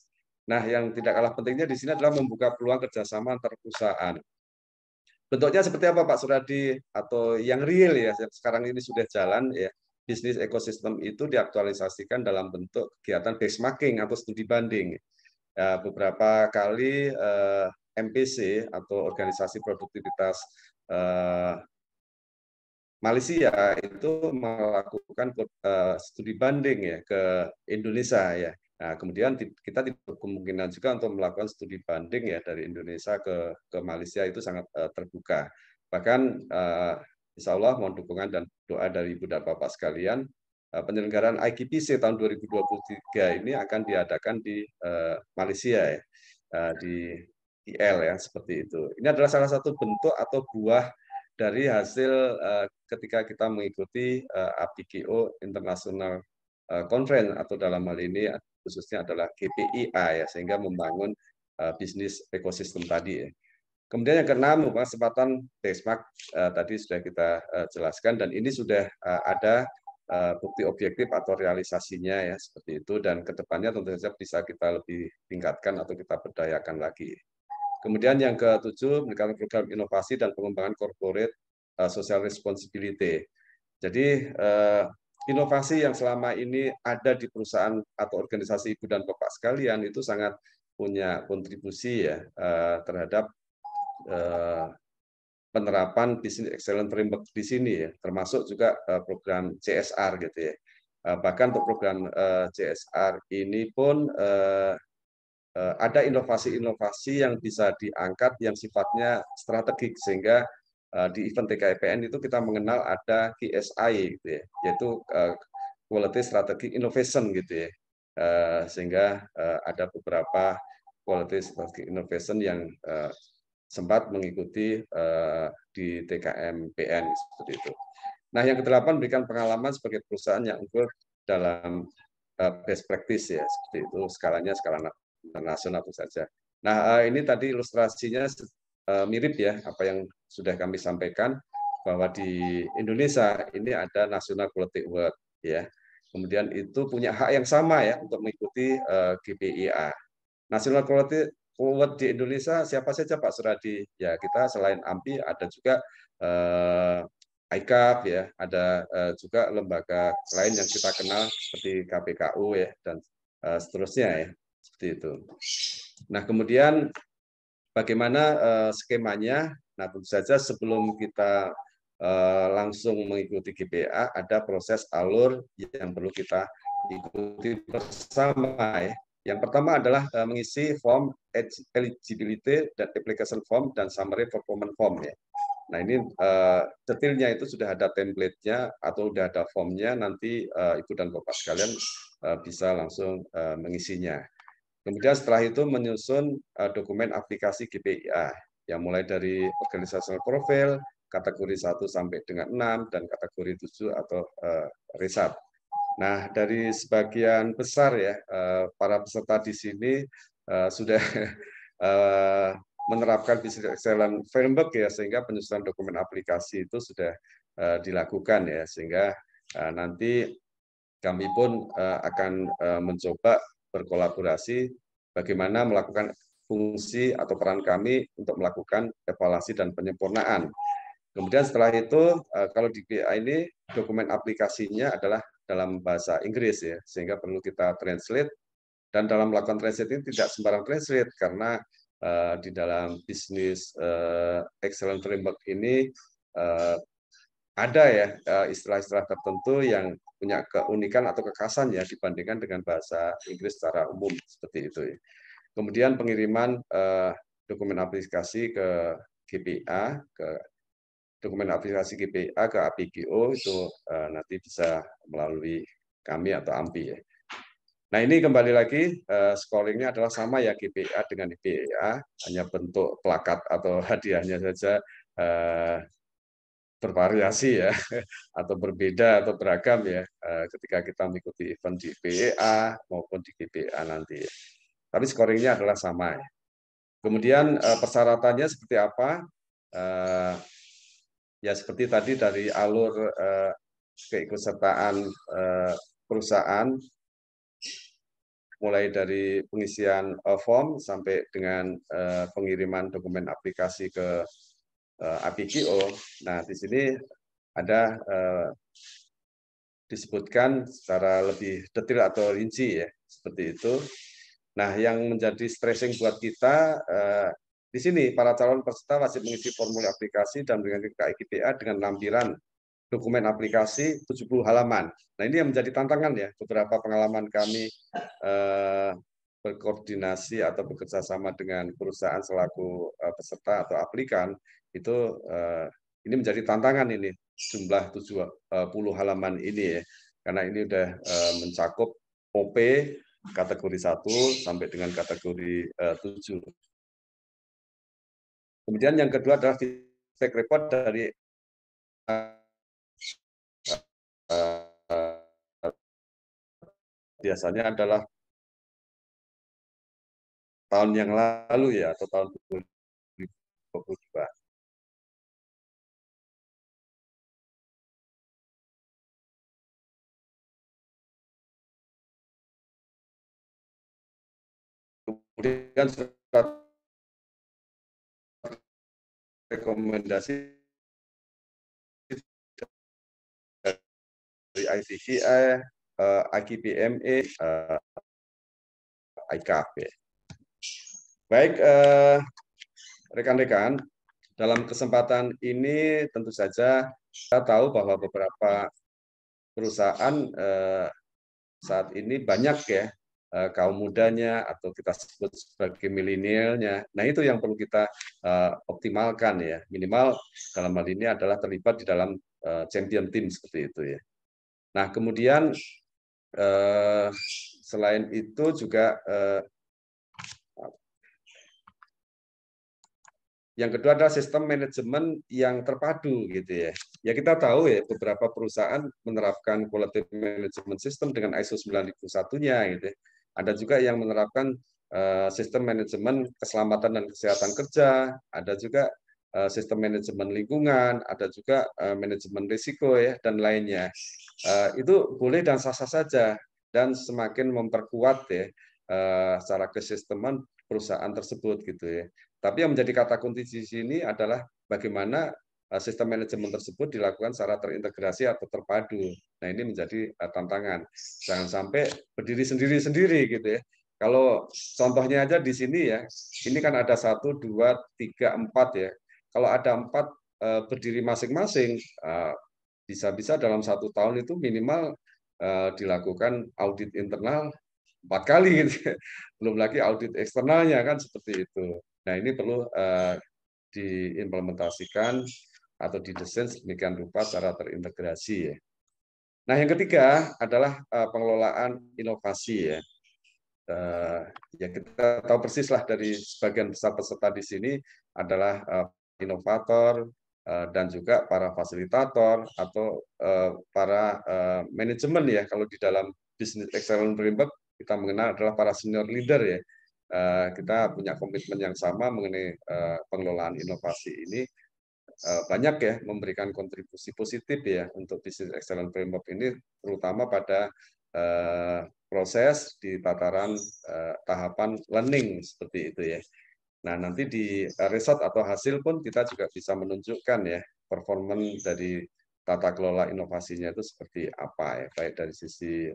Nah, yang tidak kalah pentingnya di sini adalah membuka peluang kerjasama antar perusahaan. Bentuknya seperti apa Pak Suradi, atau yang real ya, sekarang ini sudah jalan ya, bisnis ekosistem itu diaktualisasikan dalam bentuk kegiatan benchmarking atau studi banding. Ya, beberapa kali MPC atau Organisasi Produktivitas Malaysia itu melakukan studi banding ya ke Indonesia ya. Nah, kemudian kita tidak kemungkinan juga untuk melakukan studi banding ya dari Indonesia ke Malaysia, itu sangat terbuka. Bahkan insya Allah mohon dukungan dan doa dari Ibu dan Bapak sekalian, penyelenggaraan IKPC tahun 2023 ini akan diadakan di Malaysia ya, di IL ya, seperti itu. Ini adalah salah satu bentuk atau buah dari hasil ketika kita mengikuti IPKO International Conference, atau dalam hal ini khususnya adalah GPIA ya, sehingga membangun bisnis ekosistem tadi ya. Kemudian yang keenam, kesempatan benchmark tadi sudah kita jelaskan, dan ini sudah ada bukti objektif atau realisasinya ya, seperti itu, dan kedepannya tentu saja bisa kita lebih tingkatkan atau kita berdayakan lagi. Kemudian yang ketujuh, meningkatkan program inovasi dan pengembangan corporate social responsibility. Jadi inovasi yang selama ini ada di perusahaan atau organisasi ibu dan bapak sekalian itu sangat punya kontribusi ya terhadap penerapan Business Excellence Framework di sini ya, termasuk juga program CSR gitu ya. Bahkan untuk program CSR ini pun ada inovasi-inovasi yang bisa diangkat yang sifatnya strategik, sehingga di event TKIPN itu kita mengenal ada KSI gitu ya, yaitu Quality Strategic Innovation gitu ya. Sehingga ada beberapa Quality Strategic Innovation yang sempat mengikuti di TKMPN seperti itu. Nah, yang kedelapan, berikan pengalaman sebagai perusahaan yang unggul dalam best practice ya, seperti itu, skalanya skala nasional itu saja. Nah, ini tadi ilustrasinya mirip ya apa yang sudah kami sampaikan, bahwa di Indonesia ini ada National Quality Award ya. Kemudian itu punya hak yang sama ya untuk mengikuti GPIA. National Quality Award di Indonesia siapa saja Pak Suradi? Ya, kita selain AMPI ada juga ICAP ya, ada juga lembaga lain yang kita kenal seperti KPKU ya, dan seterusnya ya, seperti itu. Nah, kemudian bagaimana skemanya? Nah, tentu saja sebelum kita langsung mengikuti GPA, ada proses alur yang perlu kita ikuti bersama ya. Yang pertama adalah mengisi form eligibility dan application form dan summary performance form ya. Nah, ini detailnya itu sudah ada template-nya atau sudah ada formnya, nanti Ibu dan Bapak sekalian bisa langsung mengisinya. Kemudian setelah itu menyusun dokumen aplikasi GPIA yang mulai dari organizational profile, kategori 1 sampai dengan 6, dan kategori 7 atau result. Nah, dari sebagian besar ya para peserta di sini sudah menerapkan Business Excellence Framework ya, sehingga penyusunan dokumen aplikasi itu sudah dilakukan ya, sehingga nanti kami pun akan mencoba berkolaborasi bagaimana melakukan fungsi atau peran kami untuk melakukan evaluasi dan penyempurnaan. Kemudian setelah itu kalau di BA ini dokumen aplikasinya adalah dalam bahasa Inggris ya, sehingga perlu kita translate, dan dalam melakukan translate ini tidak sembarang translate, karena di dalam Business Excellence Framework ini ada ya istilah-istilah tertentu yang punya keunikan atau kekhasan ya dibandingkan dengan bahasa Inggris secara umum, seperti itu ya. Kemudian pengiriman dokumen aplikasi ke GPA, dokumen aplikasi GPA ke APGO itu nanti bisa melalui kami atau AMPI ya. Nah, ini kembali lagi scoringnya adalah sama ya, GPA dengan IPA, hanya bentuk plakat atau hadiahnya saja bervariasi ya, atau berbeda atau beragam ya ketika kita mengikuti event di IPA maupun di GPA nanti. Tapi scoringnya adalah sama ya. Kemudian persyaratannya seperti apa? Ya seperti tadi dari alur keikutsertaan perusahaan, mulai dari pengisian form sampai dengan pengiriman dokumen aplikasi ke APGO. Nah, di sini ada disebutkan secara lebih detail atau rinci ya, seperti itu. Nah, yang menjadi stressing buat kita di sini, para calon peserta wajib mengisi formulir aplikasi dan mengirim ke GPA dengan lampiran dokumen aplikasi 70 halaman. Nah, ini yang menjadi tantangan ya. Beberapa pengalaman kami berkoordinasi atau bekerja sama dengan perusahaan selaku peserta atau aplikan, itu ini menjadi tantangan ini, jumlah 70 halaman ini ya. Karena ini sudah mencakup OP kategori 1 sampai dengan kategori 7. Kemudian yang kedua adalah feedback report dari biasanya adalah tahun yang lalu ya, atau tahun 2022. Kemudian surat rekomendasi dari ITVE, IKPME, IKP. Baik, rekan-rekan, dalam kesempatan ini tentu saja kita tahu bahwa beberapa perusahaan saat ini banyak ya kaum mudanya atau kita sebut sebagai milenialnya. Nah, itu yang perlu kita optimalkan ya. Minimal dalam hal ini adalah terlibat di dalam champion team seperti itu ya. Nah, kemudian selain itu juga yang kedua adalah sistem manajemen yang terpadu gitu ya. Ya kita tahu ya beberapa perusahaan menerapkan quality management system dengan ISO 9001-nya gitu ya. Ada juga yang menerapkan sistem manajemen keselamatan dan kesehatan kerja, ada juga sistem manajemen lingkungan, ada juga manajemen risiko ya dan lainnya. Itu boleh dan sah-sah saja dan semakin memperkuat ya secara kesisteman perusahaan tersebut gitu ya. Tapi yang menjadi kata kunci di sini adalah bagaimana sistem manajemen tersebut dilakukan secara terintegrasi atau terpadu. Nah, ini menjadi tantangan. Jangan sampai berdiri sendiri-sendiri gitu ya. Kalau contohnya aja di sini ya, ini kan ada 1, 2, 3, 4 ya. Kalau ada 4 berdiri masing-masing, bisa-bisa dalam 1 tahun itu minimal dilakukan audit internal 4 kali gitu. Belum lagi audit eksternalnya kan seperti itu. Nah, ini perlu diimplementasikan atau didesain sedemikian rupa secara terintegrasi ya. Nah, yang ketiga adalah pengelolaan inovasi ya. Ya kita tahu persis lah dari sebagian besar peserta di sini adalah inovator dan juga para fasilitator atau para manajemen ya. Kalau di dalam Business Excellence Framework kita mengenal adalah para senior leader ya. Kita punya komitmen yang sama mengenai pengelolaan inovasi ini. Banyak ya memberikan kontribusi positif ya untuk Business Excellence Framework ini, terutama pada proses di tataran tahapan learning seperti itu ya. Nah, nanti di result atau hasil pun kita juga bisa menunjukkan ya performance dari tata kelola inovasinya itu seperti apa ya, baik dari sisi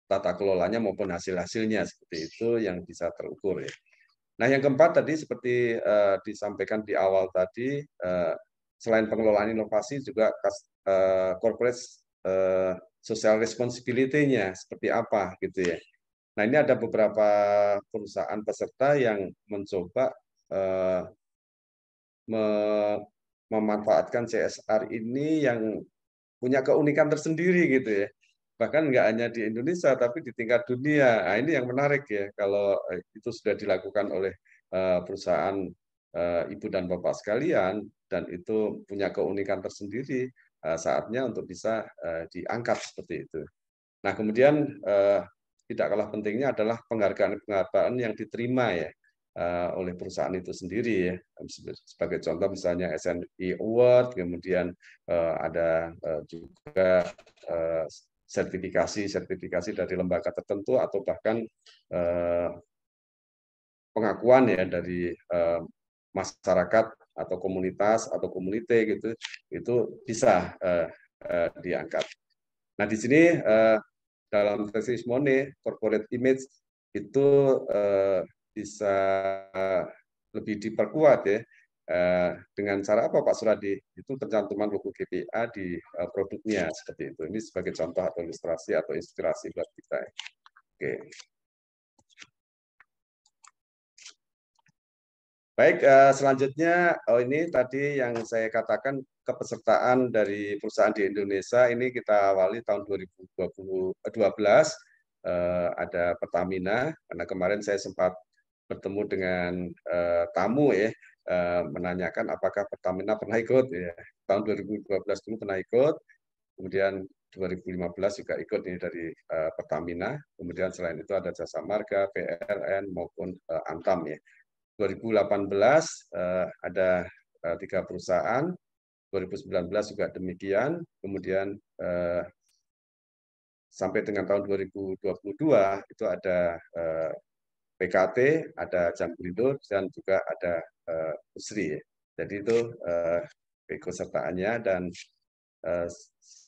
tata kelolanya maupun hasil-hasilnya seperti itu yang bisa terukur ya. Nah, yang keempat tadi seperti disampaikan di awal tadi, selain pengelolaan inovasi juga corporate social responsibility-nya seperti apa gitu ya. Nah, ini ada beberapa perusahaan peserta yang mencoba memanfaatkan CSR ini yang punya keunikan tersendiri gitu ya. Bahkan nggak hanya di Indonesia, tapi di tingkat dunia. Nah, ini yang menarik ya, kalau itu sudah dilakukan oleh perusahaan Ibu dan Bapak sekalian, dan itu punya keunikan tersendiri, saatnya untuk bisa diangkat seperti itu. Nah, kemudian tidak kalah pentingnya adalah penghargaan-penghargaan yang diterima ya oleh perusahaan itu sendiri ya. Sebagai contoh misalnya SNI Award, kemudian ada juga sertifikasi dari lembaga tertentu atau bahkan pengakuan ya dari masyarakat atau komunitas atau komunite gitu, itu bisa diangkat. Nah, di sini dalam testimoni corporate image itu bisa lebih diperkuat ya. Dengan cara apa Pak Suradi? Itu pencantuman logo GPA di produknya seperti itu. Ini sebagai contoh atau ilustrasi atau inspirasi buat kita. Oke. Baik, selanjutnya ini tadi yang saya katakan kepesertaan dari perusahaan di Indonesia ini kita awali tahun 2012 ada Pertamina, karena kemarin saya sempat bertemu dengan tamu ya, menanyakan apakah Pertamina pernah ikut ya. Tahun 2012 dulu pernah ikut, kemudian 2015 juga ikut ini dari Pertamina, kemudian selain itu ada Jasa Marga, PLN maupun Antam ya. 2018 ada 3 perusahaan, 2019 juga demikian, kemudian sampai dengan tahun 2022 itu ada PKT, ada Jambrindo, dan juga ada Usri. Jadi itu keikutsertaannya, dan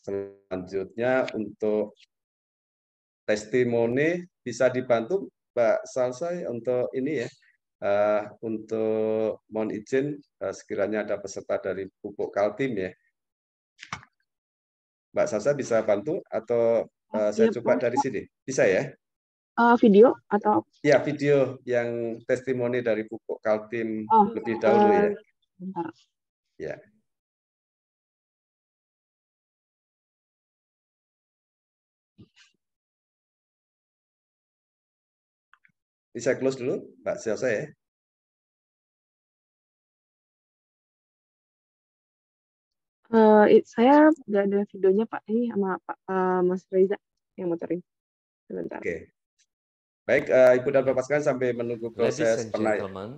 selanjutnya untuk testimoni bisa dibantu Mbak Salsa untuk ini ya, untuk mohon izin sekiranya ada peserta dari Pupuk Kaltim ya. Mbak Salsa bisa bantu atau saya coba dari sini, bisa ya? Video atau? Ya, video yang testimoni dari Pupuk Kaltim lebih dahulu ya. Bentar. Ya. Bisa close dulu, Mbak Salsa ya. Saya nggak ada videonya Pak, ini sama Pak Mas Reza yang motorin. Sebentar. Oke. Baik, Ibu dan Bapak sekalian, sampai menunggu proses Ladies and gentlemen,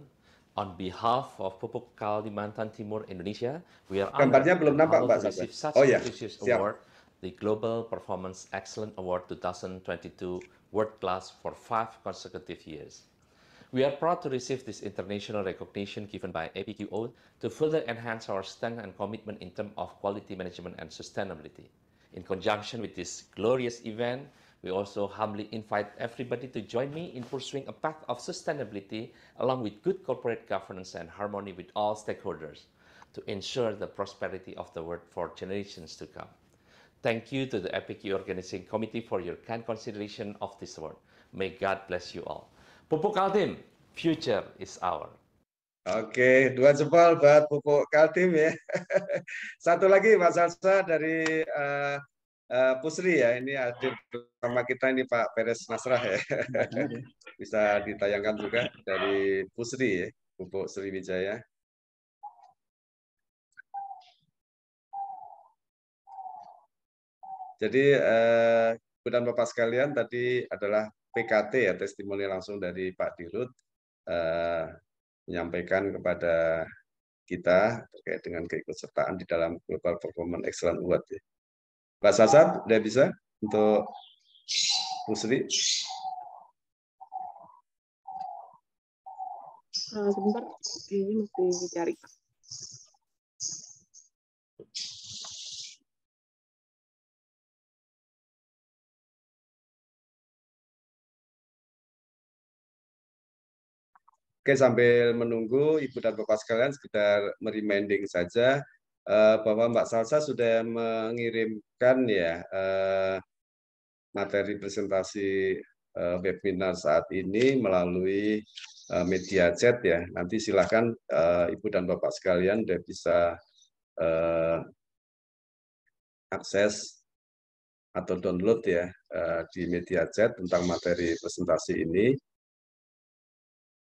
on behalf of Pupuk Kalimantan Timur Indonesia, we are honored belum nampak, to Mbak receive such Oh ya, prestigious siap. award, the Global Performance Excellence Award 2022 World Class for 5 consecutive years. We are proud to receive this international recognition given by APQO to further enhance our strength and commitment in terms of quality management and sustainability. In conjunction with this glorious event, we also humbly invite everybody to join me in pursuing a path of sustainability along with good corporate governance and harmony with all stakeholders to ensure the prosperity of the world for generations to come. Thank you to the APQ Organizing Committee for your kind consideration of this award. May God bless you all. Pupuk Kaltim, future is our. Oke, 2 jempol buat Pupuk Kaltim ya. Satu lagi Mas Salsa dari Pusri ya, ini hadir bersama kita ini Pak Peres Nasrah ya. Bisa ditayangkan juga dari Pusri ya, Pupuk Sriwijaya. Jadi Ibu dan Bapak sekalian, tadi adalah PKT ya, testimoni langsung dari Pak Dirut, menyampaikan kepada kita terkait dengan keikutsertaan di dalam Global Performance Excellence Award ya. Mbak Sasat, udah bisa untuk Pusri? Sebentar, ini mesti dicari Pak. Oke, sambil menunggu Ibu dan Bapak sekalian, sekedar mereminding saja bahwa Mbak Salsa sudah mengirimkan ya materi presentasi webinar saat ini melalui media chat ya. Nanti silakan Ibu dan Bapak sekalian udah bisa akses atau download ya di media chat tentang materi presentasi ini.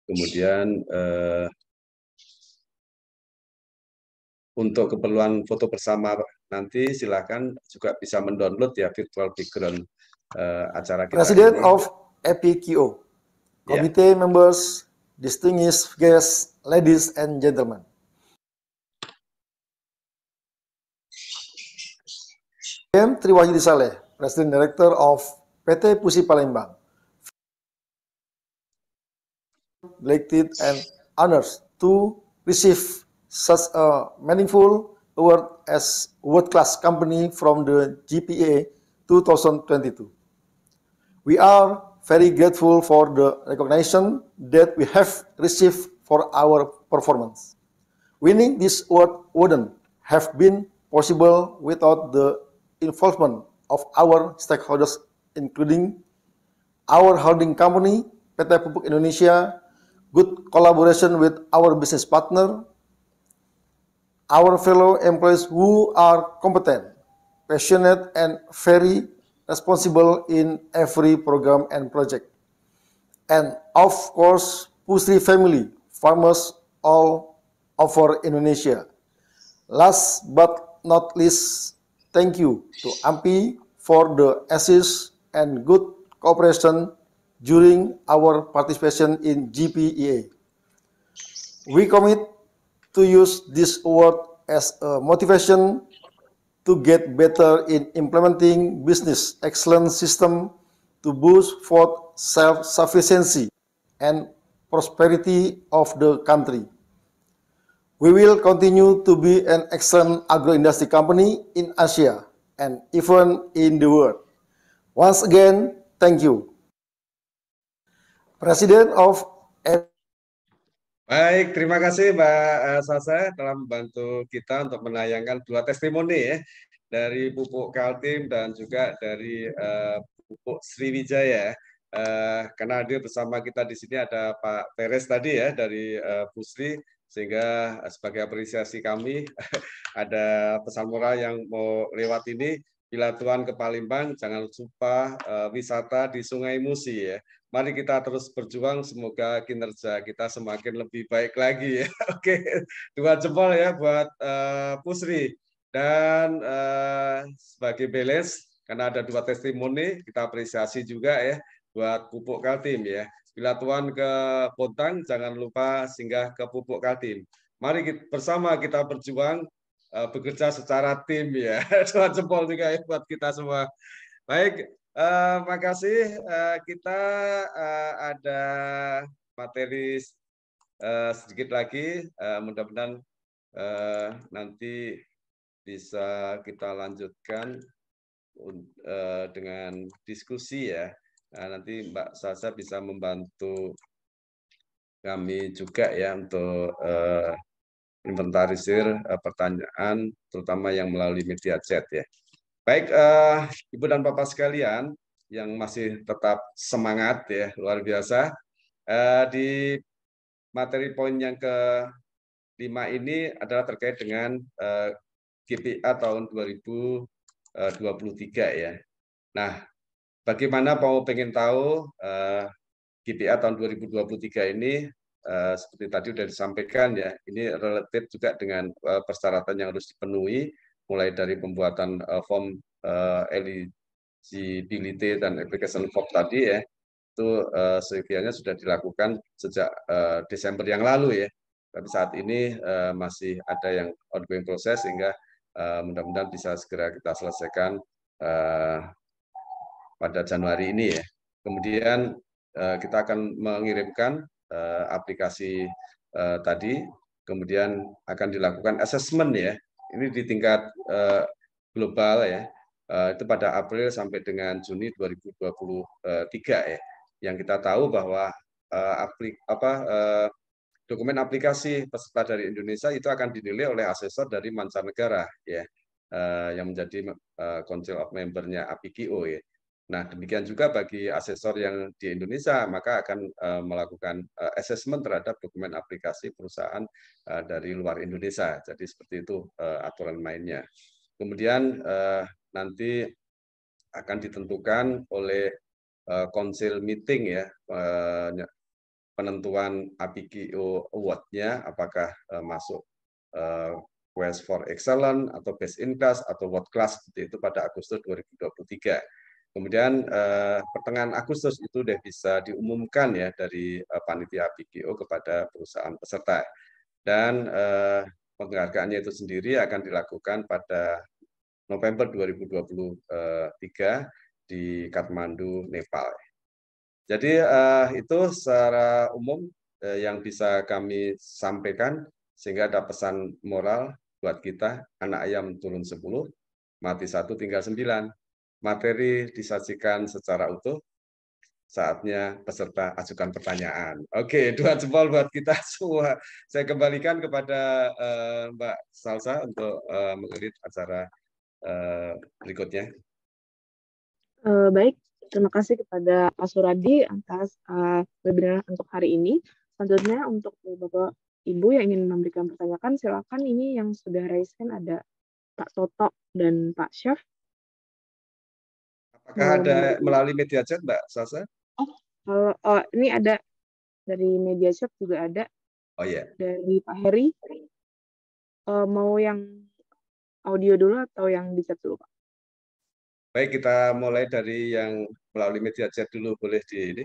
Kemudian untuk keperluan foto bersama nanti silakan juga bisa mendownload ya virtual background acara kita. President ini. of APQO, committee members, distinguished guests, ladies and gentlemen. I am Triwahyudi Saleh, President Director of PT Pusi Palembang. Elected and honors to receive such a meaningful award as world-class company from the GPA 2022. We are very grateful for the recognition that we have received for our performance. Winning this award wouldn't have been possible without the involvement of our stakeholders, including our holding company, PT Pupuk Indonesia, good collaboration with our business partner, our fellow employees who are competent, passionate, and very responsible in every program and project, and of course, Pusri family, farmers all over Indonesia. Last but not least, thank you to AMPI for the assist and good cooperation during our participation in GPEA. We commit to use this award as a motivation to get better in implementing business excellence system to boost forth self-sufficiency and prosperity of the country. We will continue to be an excellent agro-industry company in Asia and even in the world. Once again, thank you. President of Baik, terima kasih Mbak Salsa telah membantu kita untuk menayangkan 2 testimoni ya dari Pupuk Kaltim dan juga dari Pupuk Sriwijaya. Karena hadir bersama kita di sini ada Pak Teres tadi ya dari Pusri, sehingga sebagai apresiasi kami ada pesan moral yang mau lewat ini. Bila Tuhan ke Palembang, jangan lupa wisata di Sungai Musi ya. Mari kita terus berjuang, semoga kinerja kita semakin lebih baik lagi ya. Oke, 2 jempol ya buat Pusri. Dan sebagai balance, karena ada 2 testimoni, kita apresiasi juga ya buat Pupuk Kaltim ya. Bila Tuhan ke Bontang, jangan lupa singgah ke Pupuk Kaltim. Mari bersama kita berjuang, bekerja secara tim ya. 2 jempol juga ya buat kita semua. Baik. Makasih. Kita ada materi sedikit lagi. Mudah-mudahan nanti bisa kita lanjutkan dengan diskusi ya. Nanti Mbak Salsa bisa membantu kami juga ya untuk inventarisir pertanyaan, terutama yang melalui media chat ya. Baik, Ibu dan Bapak sekalian yang masih tetap semangat ya, luar biasa. Di materi poin yang ke-5 ini adalah terkait dengan GPA tahun 2023 ya. Nah, bagaimana mau pengen tahu GPA tahun 2023 ini seperti tadi sudah disampaikan ya, ini relatif juga dengan persyaratan yang harus dipenuhi, mulai dari pembuatan form eligibility dan application form tadi ya, itu sekiannya sudah dilakukan sejak Desember yang lalu ya. Tapi saat ini masih ada yang ongoing proses, sehingga mudah-mudahan bisa segera kita selesaikan pada Januari ini ya. Kemudian kita akan mengirimkan aplikasi tadi, kemudian akan dilakukan assessment ya. Ini di tingkat global ya, itu pada April sampai dengan Juni 2023 ya. Yang kita tahu bahwa dokumen aplikasi peserta dari Indonesia itu akan dinilai oleh asesor dari mancanegara ya, yang menjadi Council of Member-nya APKIO ya. Nah, demikian juga bagi asesor yang di Indonesia, maka akan melakukan assessment terhadap dokumen aplikasi perusahaan dari luar Indonesia. Jadi seperti itu aturan mainnya. Kemudian nanti akan ditentukan oleh council meeting ya, penentuan APKIO Award-nya, apakah masuk Quest for Excellence atau Best in Class atau World Class, seperti itu pada Agustus 2023. Kemudian pertengahan Agustus itu sudah bisa diumumkan ya dari panitia APKIO kepada perusahaan peserta. Dan penghargaannya itu sendiri akan dilakukan pada November 2023 di Kathmandu, Nepal. Jadi itu secara umum yang bisa kami sampaikan, sehingga ada pesan moral buat kita, anak ayam turun 10, mati 1 tinggal 9. Materi disajikan secara utuh, saatnya peserta ajukan pertanyaan. Oke, 2 jempol buat kita semua. Saya kembalikan kepada Mbak Salsa untuk mengelit acara berikutnya. Baik, terima kasih kepada Pak Suradi atas webinar untuk hari ini. Selanjutnya untuk Bapak Ibu yang ingin memberikan pertanyaan, silakan. Ini yang sudah raise hand ada Pak Toto dan Pak Chef. Apakah ada melalui media chat, Mbak Salsa? Oh, ini ada dari media chat juga ada. Oh iya. Dari Pak Heri. Mau yang audio dulu atau yang di chat dulu, Pak? Baik, kita mulai dari yang melalui media chat dulu, boleh di ini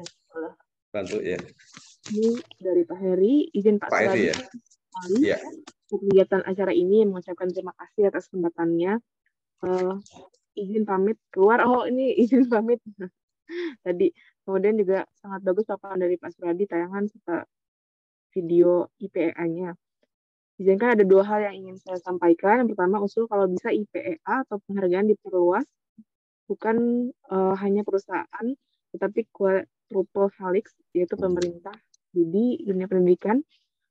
bantu ya. Ini dari Pak Heri, izin Pak Heri ya. Iya. Kegiatan acara ini mengucapkan terima kasih atas kesempatannya. Izin pamit keluar. Oh, ini izin pamit tadi. Kemudian juga sangat bagus paparan dari Pak Suradi, tayangan serta video IPEA-nya. Izinkan ada 2 hal yang ingin saya sampaikan. Yang pertama, usul kalau bisa IPEA atau penghargaan diperluas, bukan hanya perusahaan, tetapi quadruple helix, yaitu pemerintah, studi, dunia pendidikan,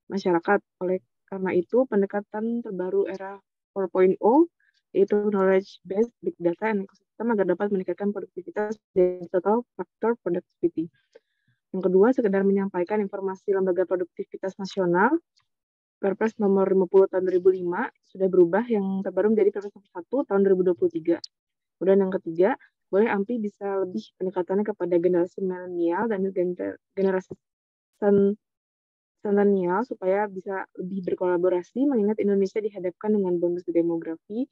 masyarakat. Oleh karena itu, pendekatan terbaru era 4.0, yaitu knowledge based, big data, and ecosystem agar dapat meningkatkan produktivitas dan total factor productivity. Yang kedua, sekedar menyampaikan informasi Lembaga Produktivitas Nasional, Perpres nomor 50 tahun 2005 sudah berubah, yang terbaru menjadi Perpres nomor 1 tahun 2023. Kemudian yang ketiga, boleh AMPI bisa lebih pendekatannya kepada generasi milenial dan generasi senenial supaya bisa lebih berkolaborasi, mengingat Indonesia dihadapkan dengan bonus demografi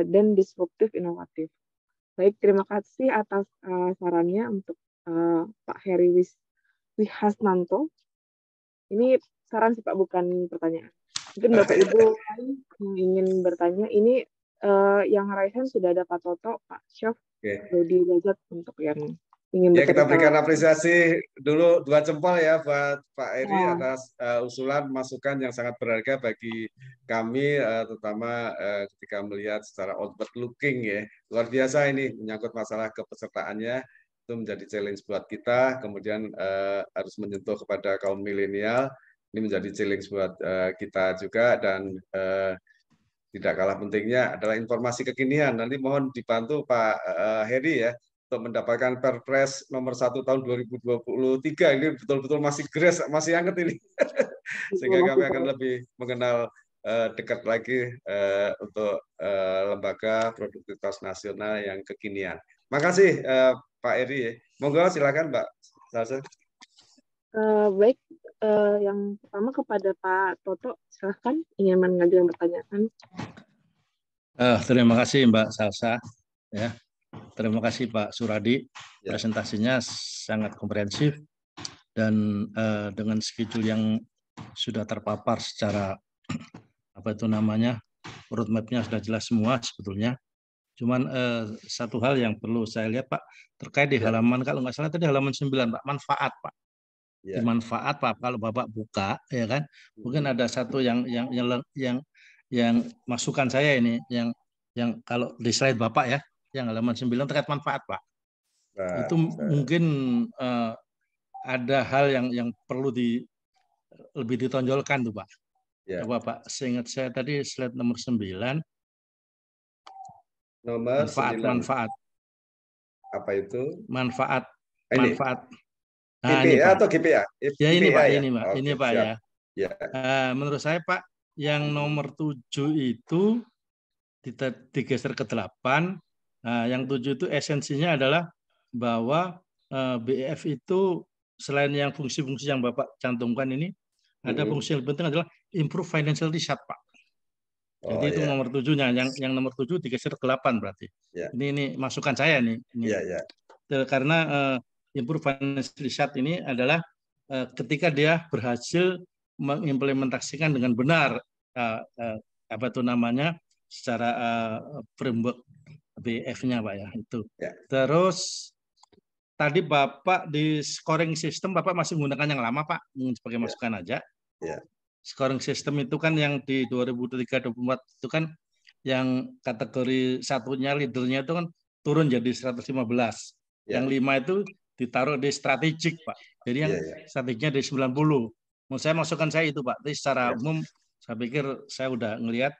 dan disruptif inovatif. Baik, terima kasih atas sarannya untuk Pak Heri Wihasnanto. Ini saran sih Pak, bukan pertanyaan. Mungkin Bapak Ibu yang ingin bertanya, ini yang raise hand sudah ada Pak Toto, Pak Syaf, Dodi Rajat untuk yang ingin Ya, kita bercerita. berikan apresiasi dulu 2 jempol ya buat Pak Eri atas usulan masukan yang sangat berharga bagi kami, terutama ketika melihat secara outward looking ya. Luar biasa ini menyangkut masalah kepesertaannya, itu menjadi challenge buat kita. Kemudian harus menyentuh kepada kaum milenial, ini menjadi challenge buat kita juga. Dan tidak kalah pentingnya adalah informasi kekinian. Nanti mohon dibantu Pak Heri ya untuk mendapatkan Perpres nomor 1 tahun 2023. Ini betul-betul masih fresh, masih hangat ini. Sehingga kami akan lebih mengenal dekat lagi untuk Lembaga Produktivitas Nasional yang kekinian. Makasih Pak Heri. Monggo silakan Mbak Salsa. Baik, yang pertama kepada Pak Toto, silahkan ingin mengajukan pertanyaan. Terima kasih Mbak Salsa. Ya, terima kasih Pak Suradi. Presentasinya sangat komprehensif dan dengan schedule yang sudah terpapar secara roadmap-nya sudah jelas semua sebetulnya. Cuman satu hal yang perlu saya lihat Pak, terkait di halaman, kalau nggak salah tadi halaman 9 Pak, manfaat Pak. Di manfaat Pak, kalau Bapak buka ya kan, mungkin ada satu yang masukan saya ini, yang kalau di slide Bapak ya, yang halaman 9 terkait manfaat Pak. Itu mungkin ada hal yang perlu lebih ditonjolkan tuh Pak. Coba Pak, seingat saya tadi slide nomor 9. Manfaat. Apa itu? Manfaat. Nah, IPA atau GPA? Ya ini Pak, ya? ini Pak, ini Pak ya. Menurut saya Pak, yang nomor 7 itu digeser ke 8. Nah, yang 7 itu esensinya adalah bahwa BEF itu selain yang fungsi-fungsi yang Bapak cantumkan ini, ada fungsi yang penting adalah improve financial result Pak. Jadi itu nomor 7-nya, yang nomor 7 digeser ke 8 berarti. Ini masukan saya nih. Karena improve financial result ini adalah ketika dia berhasil mengimplementasikan dengan benar secara framework BF-nya Pak ya itu. Terus tadi Bapak di scoring system Bapak masih menggunakan yang lama Pak, sebagai masukan aja. Scoring system itu kan yang di 2023-2024 itu kan yang kategori satunya leadernya itu kan turun jadi 115. Yang 5 itu ditaruh di strategik Pak. Jadi yang strateginya di 90. Menurut saya masukan saya itu Pak. Tapi secara umum saya pikir saya udah ngelihat,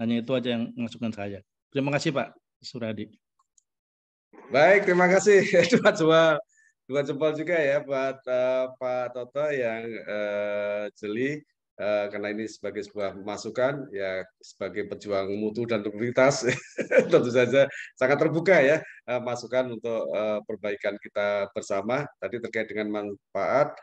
hanya itu aja yang masukan saya. Terima kasih Pak Suradi. Baik, terima kasih. Dua jempol juga ya buat Pak Toto yang jeli, karena ini sebagai sebuah masukan ya, sebagai pejuang mutu dan integritas tentu saja sangat terbuka ya masukan untuk perbaikan kita bersama. Tadi terkait dengan manfaat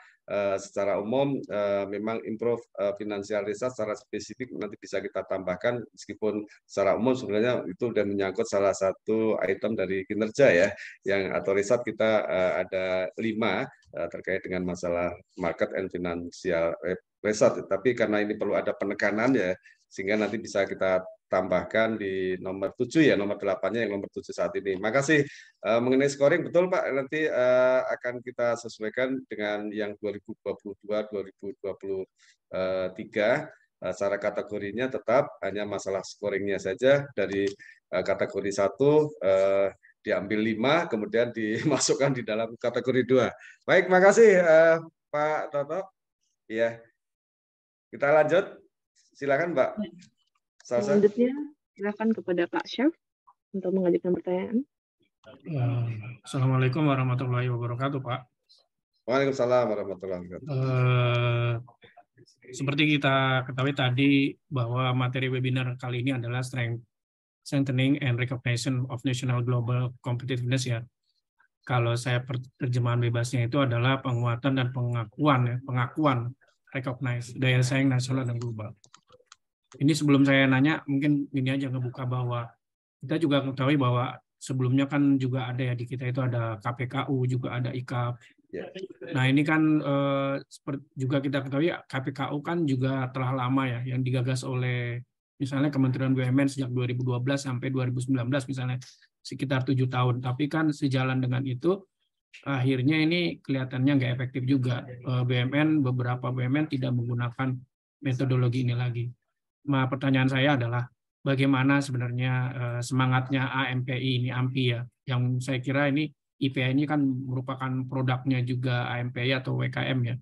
secara umum, memang improve financial result secara spesifik nanti bisa kita tambahkan, meskipun secara umum sebenarnya itu sudah menyangkut salah satu item dari kinerja ya, yang atau result kita ada 5 terkait dengan masalah market and financial result. Tapi karena ini perlu ada penekanan ya, sehingga nanti bisa kita tambahkan di nomor 7 ya, nomor 8-nya yang nomor 7 saat ini. Makasih. Mengenai scoring, betul Pak, nanti akan kita sesuaikan dengan yang 2022-2023. secara kategorinya tetap hanya masalah scoringnya saja dari kategori 1 diambil 5 kemudian dimasukkan di dalam kategori 2. Baik, makasih Pak Toto. Ya, kita lanjut. Silakan Mbak Salsa. Selanjutnya silakan kepada Pak Chef untuk mengajukan pertanyaan. Assalamualaikum warahmatullahi wabarakatuh, Pak. Waalaikumsalam warahmatullahi wabarakatuh. Seperti kita ketahui tadi bahwa materi webinar kali ini adalah Strengthening and Recognition of National Global Competitiveness ya. Kalau saya terjemahan bebasnya itu adalah penguatan dan pengakuan recognize daya saing nasional dan global. Ini sebelum saya nanya, mungkin ini aja ngebuka bahwa kita juga ketahui bahwa sebelumnya kan juga ada ya di kita itu ada KPKU, juga ada IKAP. Nah ini kan juga kita ketahui KPKU kan juga telah lama ya, yang digagas oleh misalnya Kementerian BUMN sejak 2012 sampai 2019 misalnya, sekitar 7 tahun. Tapi kan sejalan dengan itu, akhirnya ini kelihatannya nggak efektif juga. Beberapa BUMN tidak menggunakan metodologi ini lagi. Nah pertanyaan saya adalah, bagaimana sebenarnya semangatnya AMPI ini, AMPI ya, yang saya kira ini IPA ini kan merupakan produknya juga AMPI atau WKM ya,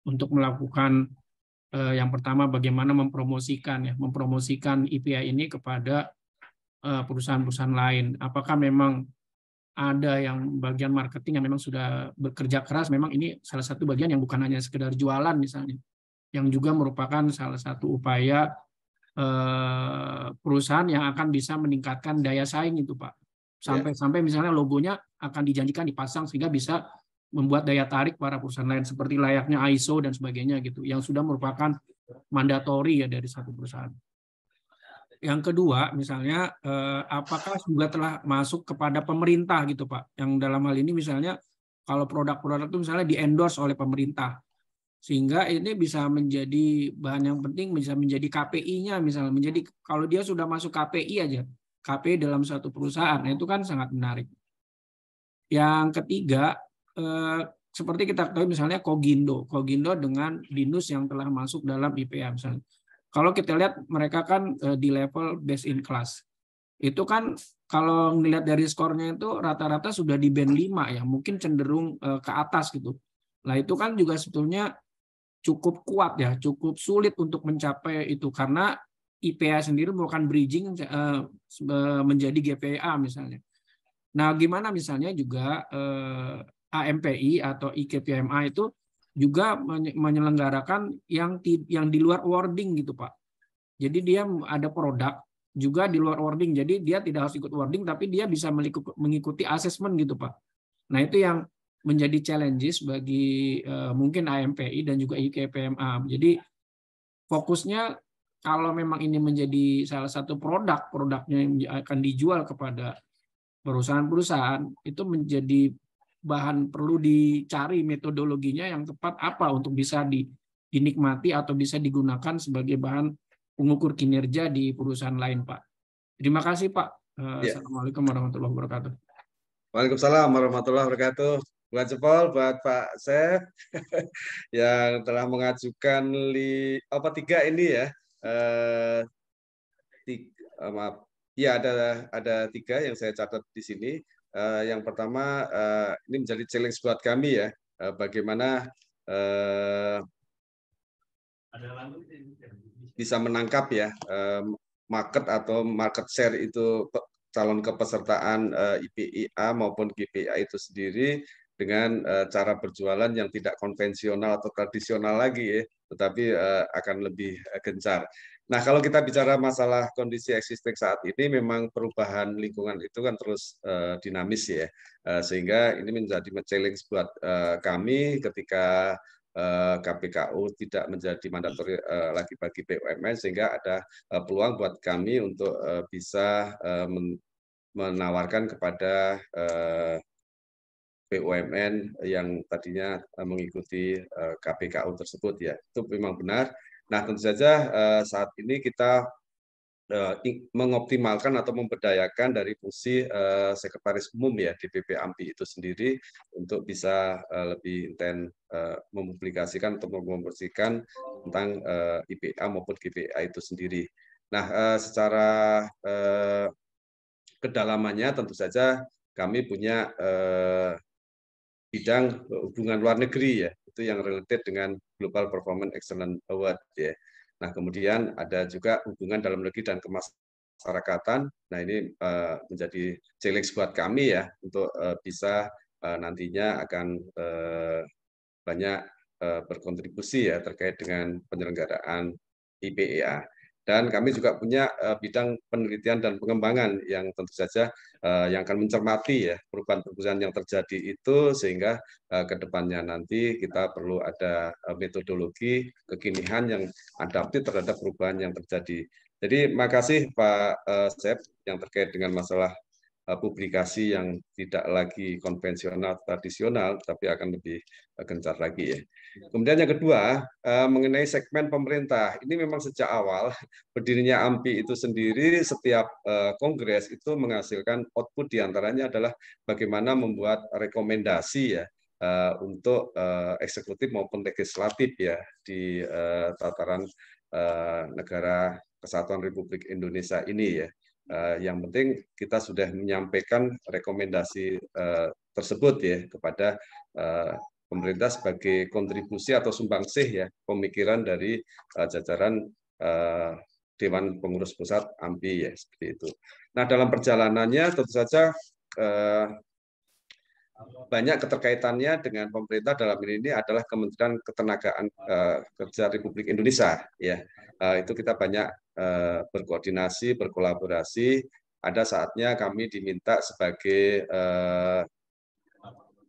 untuk melakukan yang pertama bagaimana mempromosikan IPA ini kepada perusahaan-perusahaan lain. Apakah memang ada yang bagian marketing yang memang sudah bekerja keras, memang ini salah satu bagian yang bukan hanya sekedar jualan misalnya, yang juga merupakan salah satu upaya perusahaan yang akan bisa meningkatkan daya saing itu Pak. Sampai misalnya logonya akan dijanjikan dipasang sehingga bisa membuat daya tarik para perusahaan lain seperti layaknya ISO dan sebagainya gitu, yang sudah merupakan mandatori ya dari satu perusahaan. Yang kedua misalnya apakah juga telah masuk kepada pemerintah gitu Pak, yang dalam hal ini misalnya kalau produk-produk itu misalnya di-endorse oleh pemerintah, sehingga ini bisa menjadi bahan yang penting, bisa menjadi KPI-nya misalnya, menjadi kalau dia sudah masuk KPI aja, KPI dalam satu perusahaan, nah itu kan sangat menarik. Yang ketiga, seperti kita tahu misalnya Kogindo dengan Binus yang telah masuk dalam IPA misalnya. Kalau kita lihat mereka kan di level best in class. Itu kan kalau melihat dari skornya itu rata-rata sudah di band 5 ya, mungkin cenderung ke atas gitu. Nah itu kan juga sebetulnya cukup kuat ya, cukup sulit untuk mencapai itu karena IPA sendiri merupakan bridging menjadi GPA misalnya. Nah, gimana misalnya juga AMPI atau IKPMA itu juga menyelenggarakan yang di luar wording gitu Pak. Jadi dia ada produk juga di luar wording, jadi dia tidak harus ikut wording tapi dia bisa mengikuti asesmen gitu Pak. Nah itu yang menjadi challenges bagi mungkin AMPI dan juga IKPMA. Jadi fokusnya kalau memang ini menjadi salah satu produknya yang akan dijual kepada perusahaan-perusahaan, itu menjadi bahan perlu dicari metodologinya yang tepat apa untuk bisa dinikmati atau bisa digunakan sebagai bahan pengukur kinerja di perusahaan lain Pak. Terima kasih Pak. Assalamualaikum warahmatullahi wabarakatuh. Waalaikumsalam warahmatullahi wabarakatuh. Buat jempol buat Pak Chef yang telah mengajukan 3 ini ya. Maaf. Ya ada 3 yang saya catat di sini. Yang pertama ini menjadi challenge buat kami ya. Bagaimana bisa menangkap ya market atau market share itu calon kepesertaan IPIA maupun GPA itu sendiri dengan cara berjualan yang tidak konvensional atau tradisional lagi ya, tetapi akan lebih gencar. Nah, kalau kita bicara masalah kondisi existing saat ini, memang perubahan lingkungan itu kan terus dinamis ya, sehingga ini menjadi challenge buat kami ketika KPKU tidak menjadi mandatori lagi bagi BUMN, sehingga ada peluang buat kami untuk bisa menawarkan kepada BUMN yang tadinya mengikuti KPKU tersebut ya. Itu memang benar. Nah, tentu saja saat ini kita mengoptimalkan atau memberdayakan dari fungsi sekretaris umum ya di PP AMPI itu sendiri untuk bisa lebih intens mempublikasikan atau mempromosikan tentang IPA maupun GPA itu sendiri. Nah, secara kedalamannya tentu saja kami punya bidang hubungan luar negeri ya, itu yang related dengan Global Performance Excellence Award ya. Nah, kemudian ada juga hubungan dalam negeri dan kemasyarakatan. Nah, ini menjadi challenge buat kami ya untuk bisa nantinya akan banyak berkontribusi ya terkait dengan penyelenggaraan IPEA. Dan kami juga punya bidang penelitian dan pengembangan yang tentu saja yang akan mencermati ya perubahan-perubahan yang terjadi itu, sehingga ke depannya nanti kita perlu ada metodologi kekinian yang adaptif terhadap perubahan yang terjadi. Jadi makasih Pak Sep yang terkait dengan masalah publikasi yang tidak lagi konvensional tradisional, tapi akan lebih gencar lagi ya. Kemudian yang kedua, mengenai segmen pemerintah. Ini memang sejak awal berdirinya AMPI itu sendiri, setiap kongres itu menghasilkan output diantaranya adalah bagaimana membuat rekomendasi ya untuk eksekutif maupun legislatif ya di tataran negara Kesatuan Republik Indonesia ini ya. Yang penting kita sudah menyampaikan rekomendasi tersebut ya kepada pemerintah sebagai kontribusi atau sumbangsih ya pemikiran dari jajaran Dewan Pengurus Pusat AMPI ya, seperti itu. Nah, dalam perjalanannya tentu saja banyak keterkaitannya dengan pemerintah. Dalam ini adalah Kementerian Ketenagaan Kerja Republik Indonesia ya. Itu kita banyak berkoordinasi, berkolaborasi. Ada saatnya kami diminta sebagai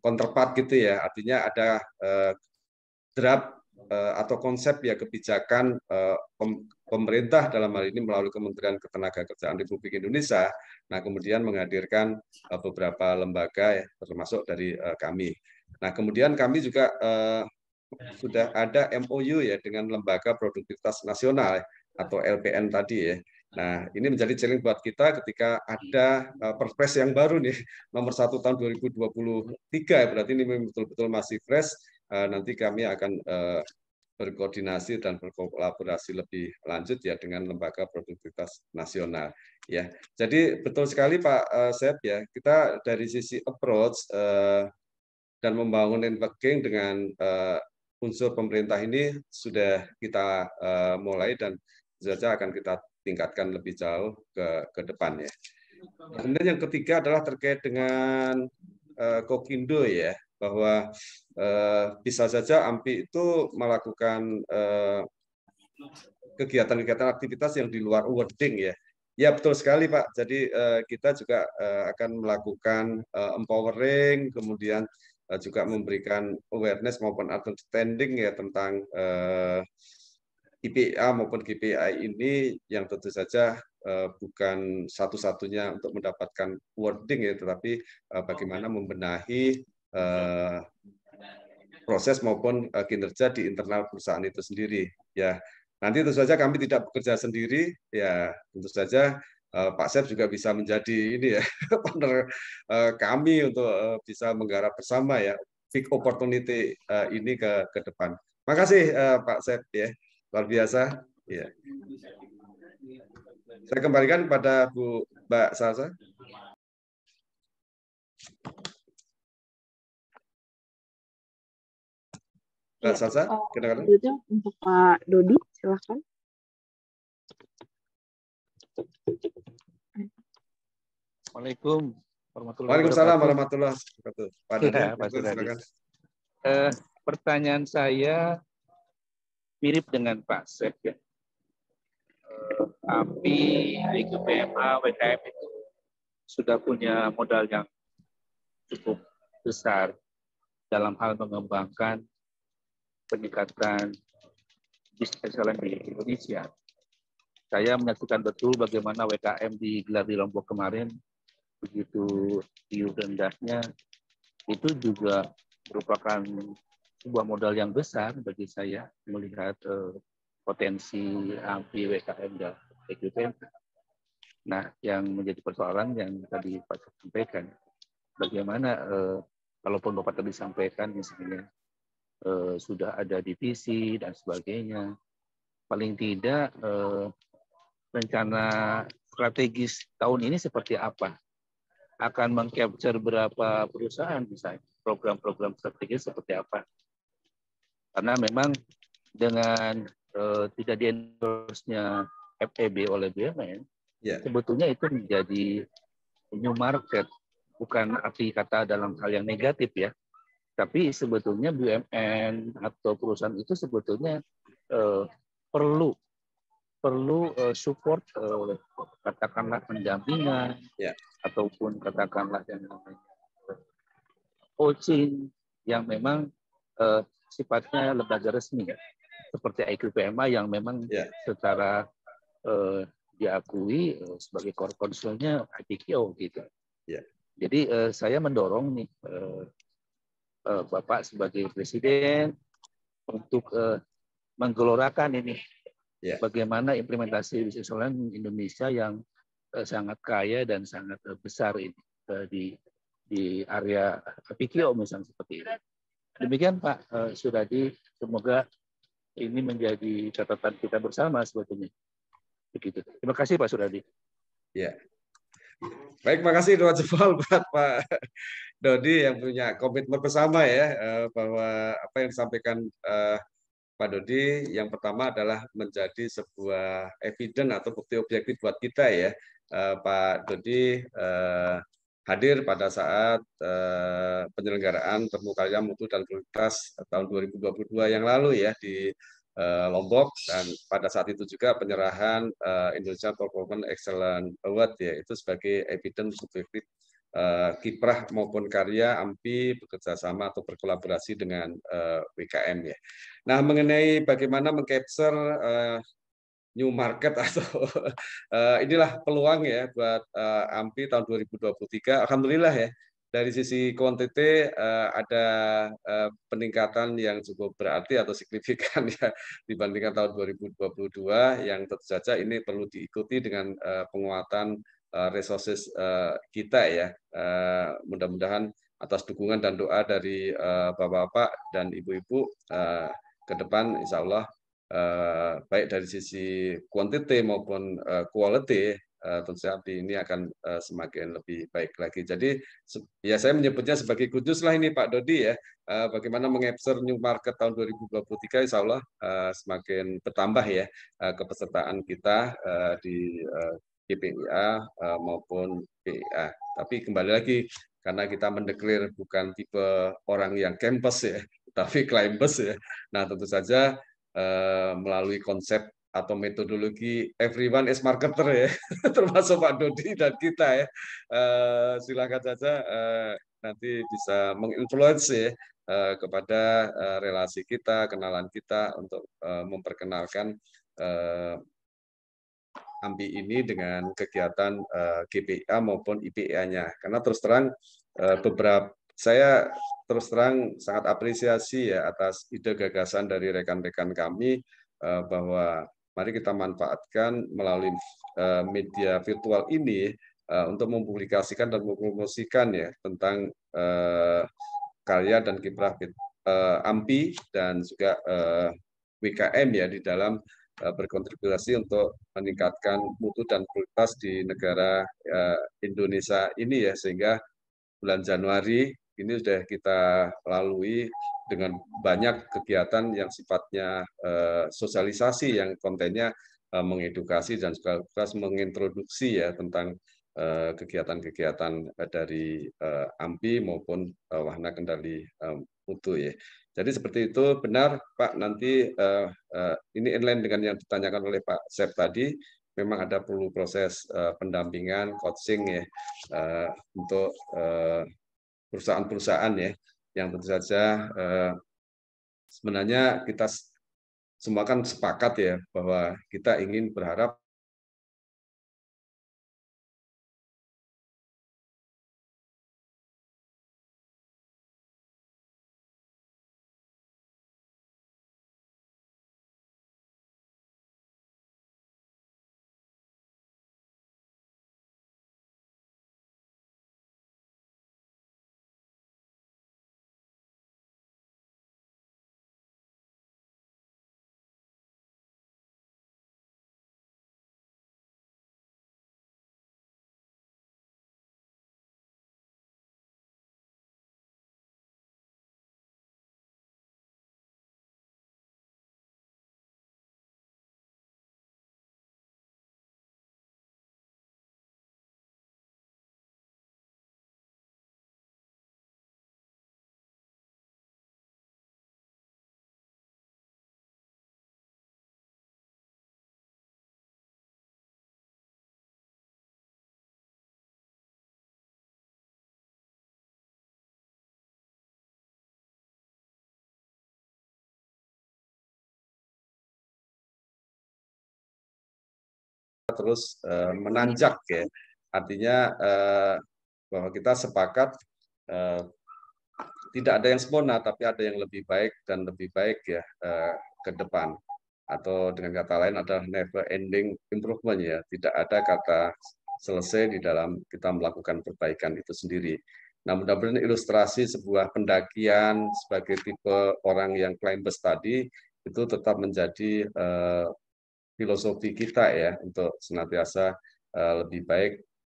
counterpart gitu ya, artinya ada draft atau konsep ya kebijakan pemerintah dalam hal ini melalui Kementerian Ketenagakerjaan Republik Indonesia. Nah, kemudian menghadirkan beberapa lembaga ya, termasuk dari kami. Nah, kemudian kami juga sudah ada MOU ya dengan Lembaga Produktivitas Nasional atau LPN tadi ya. Nah, ini menjadi challenge buat kita ketika ada Perpres yang baru nih, nomor 1 tahun 2023, berarti ini betul-betul masih fresh. Nanti kami akan berkoordinasi dan berkolaborasi lebih lanjut ya dengan Lembaga Produktivitas Nasional. Ya, jadi betul sekali Pak Sep ya, kita dari sisi approach dan membangun networking dengan unsur pemerintah ini sudah kita mulai dan saja akan kita tingkatkan lebih jauh ke depan ya. Kemudian yang ketiga adalah terkait dengan Kokindo ya, bahwa bisa saja AMPI itu melakukan kegiatan-kegiatan aktivitas yang di luar wording ya. Ya betul sekali Pak. Jadi kita juga akan melakukan empowering, kemudian juga memberikan awareness maupun understanding ya tentang IPA maupun GPI ini yang tentu saja bukan satu-satunya untuk mendapatkan wording ya, tetapi bagaimana membenahi proses maupun kinerja di internal perusahaan itu sendiri. Ya, nanti tentu saja kami tidak bekerja sendiri. Ya, tentu saja Pak Sep juga bisa menjadi ini ya partner kami untuk bisa menggarap bersama ya big opportunity ini ke depan. Makasih Pak Sep ya. Luar biasa. Ya. Saya kembalikan pada Mbak Salsa. Mbak Salsa, selanjutnya untuk Pak Dodi, silahkan. Assalamualaikum Waalaikumsalam warahmatullahi wabarakatuh. Pak Dodi, silakan. Pertanyaan saya mirip dengan Pak Sep ya. AMPI, IGPMA, WKM itu sudah punya modal yang cukup besar dalam hal mengembangkan peningkatan bisnis excellence di Indonesia. Saya menyaksikan betul bagaimana WKM digelar di Lombok kemarin, begitu view rendahnya, itu juga merupakan sebuah modal yang besar bagi saya melihat potensi AMPI, WKM, dan IGPM. Nah, yang menjadi persoalan yang tadi Pak sampaikan, bagaimana kalaupun Bapak tadi sampaikan misalnya sudah ada divisi dan sebagainya, paling tidak rencana strategis tahun ini seperti apa? Akan meng-capture berapa perusahaan misalnya? Program-program strategis seperti apa? Karena memang dengan tidak di-endorse-nya FEB oleh BUMN, sebetulnya itu menjadi new market. Bukan arti kata dalam hal yang negatif ya, tapi sebetulnya BUMN atau perusahaan itu sebetulnya perlu support, katakanlah pendampingan, ataupun katakanlah yang namanya coaching yang memang sifatnya lembaga resmi ya, seperti IQPMA yang memang secara diakui sebagai core concern-nya IPKO gitu. Jadi saya mendorong nih Bapak sebagai Presiden untuk menggelorakan ini bagaimana implementasi bisnis online Indonesia yang sangat kaya dan sangat besar ini di area PKO misalnya seperti ini. Demikian Pak Suradi, semoga ini menjadi catatan kita bersama sebetulnya. Begitu. Terima kasih Pak Suradi. Ya. Baik, makasih doa jempol buat Pak Dodi yang punya komitmen bersama ya, bahwa apa yang disampaikan Pak Dodi yang pertama adalah menjadi sebuah evidence atau bukti objektif buat kita ya. Pak Dodi hadir pada saat penyelenggaraan Temu Karya Mutu dan Kualitas tahun 2022 yang lalu ya di Lombok, dan pada saat itu juga penyerahan Indonesia Performance Excellence Award ya, itu sebagai evidence objektif kiprah maupun karya AMPI bekerja sama atau berkolaborasi dengan WKM ya. Nah, mengenai bagaimana mengcapture new market atau inilah peluang ya buat AMPI tahun 2023. Alhamdulillah ya, dari sisi kuantiti ada peningkatan yang cukup berarti atau signifikan ya dibandingkan tahun 2022, yang tentu saja ini perlu diikuti dengan penguatan resources kita ya. Mudah-mudahan atas dukungan dan doa dari Bapak-bapak dan Ibu-ibu ke depan insya Allah baik dari sisi quantity maupun quality tentu saja ini akan semakin lebih baik lagi. Jadi ya saya menyebutnya sebagai kudus lah ini Pak Dodi ya, bagaimana mengcapture new market tahun 2023 insya Allah semakin bertambah ya kepesertaan kita di GPIA maupun PIA. Tapi kembali lagi, karena kita mendeklir bukan tipe orang yang campus ya, tapi climbers ya. Nah tentu saja melalui konsep atau metodologi everyone is marketer ya, termasuk Pak Dodi dan kita ya. Silakan saja nanti bisa menginfluence ya kepada relasi kita, kenalan kita untuk memperkenalkan AMPI ini dengan kegiatan GPA maupun IPA-nya. Karena terus terang saya terus terang sangat apresiasi ya atas ide gagasan dari rekan-rekan kami bahwa mari kita manfaatkan melalui media virtual ini untuk mempublikasikan dan mempromosikan ya tentang karya dan kiprah AMPI dan juga WKM ya di dalam berkontribusi untuk meningkatkan mutu dan kualitas di negara Indonesia ini ya, sehingga bulan Januari ini sudah kita lalui dengan banyak kegiatan yang sifatnya sosialisasi yang kontennya mengedukasi dan juga mengintroduksi ya tentang kegiatan-kegiatan dari AMPI maupun wahana kendali mutu ya. Jadi seperti itu, benar Pak, nanti ini inline dengan yang ditanyakan oleh Pak Chef tadi, memang ada perlu proses pendampingan, coaching ya, untuk perusahaan-perusahaan ya, yang tentu saja sebenarnya kita semua kan sepakat ya, bahwa kita ingin berharap terus menanjak ya. Artinya bahwa kita sepakat tidak ada yang sempurna, tapi ada yang lebih baik dan lebih baik ya ke depan. Atau dengan kata lain adalah never ending improvement ya. Tidak ada kata selesai di dalam kita melakukan perbaikan itu sendiri. Nah, mudah-mudahan ilustrasi sebuah pendakian sebagai tipe orang yang climbers tadi itu tetap menjadi filosofi kita ya untuk senantiasa lebih baik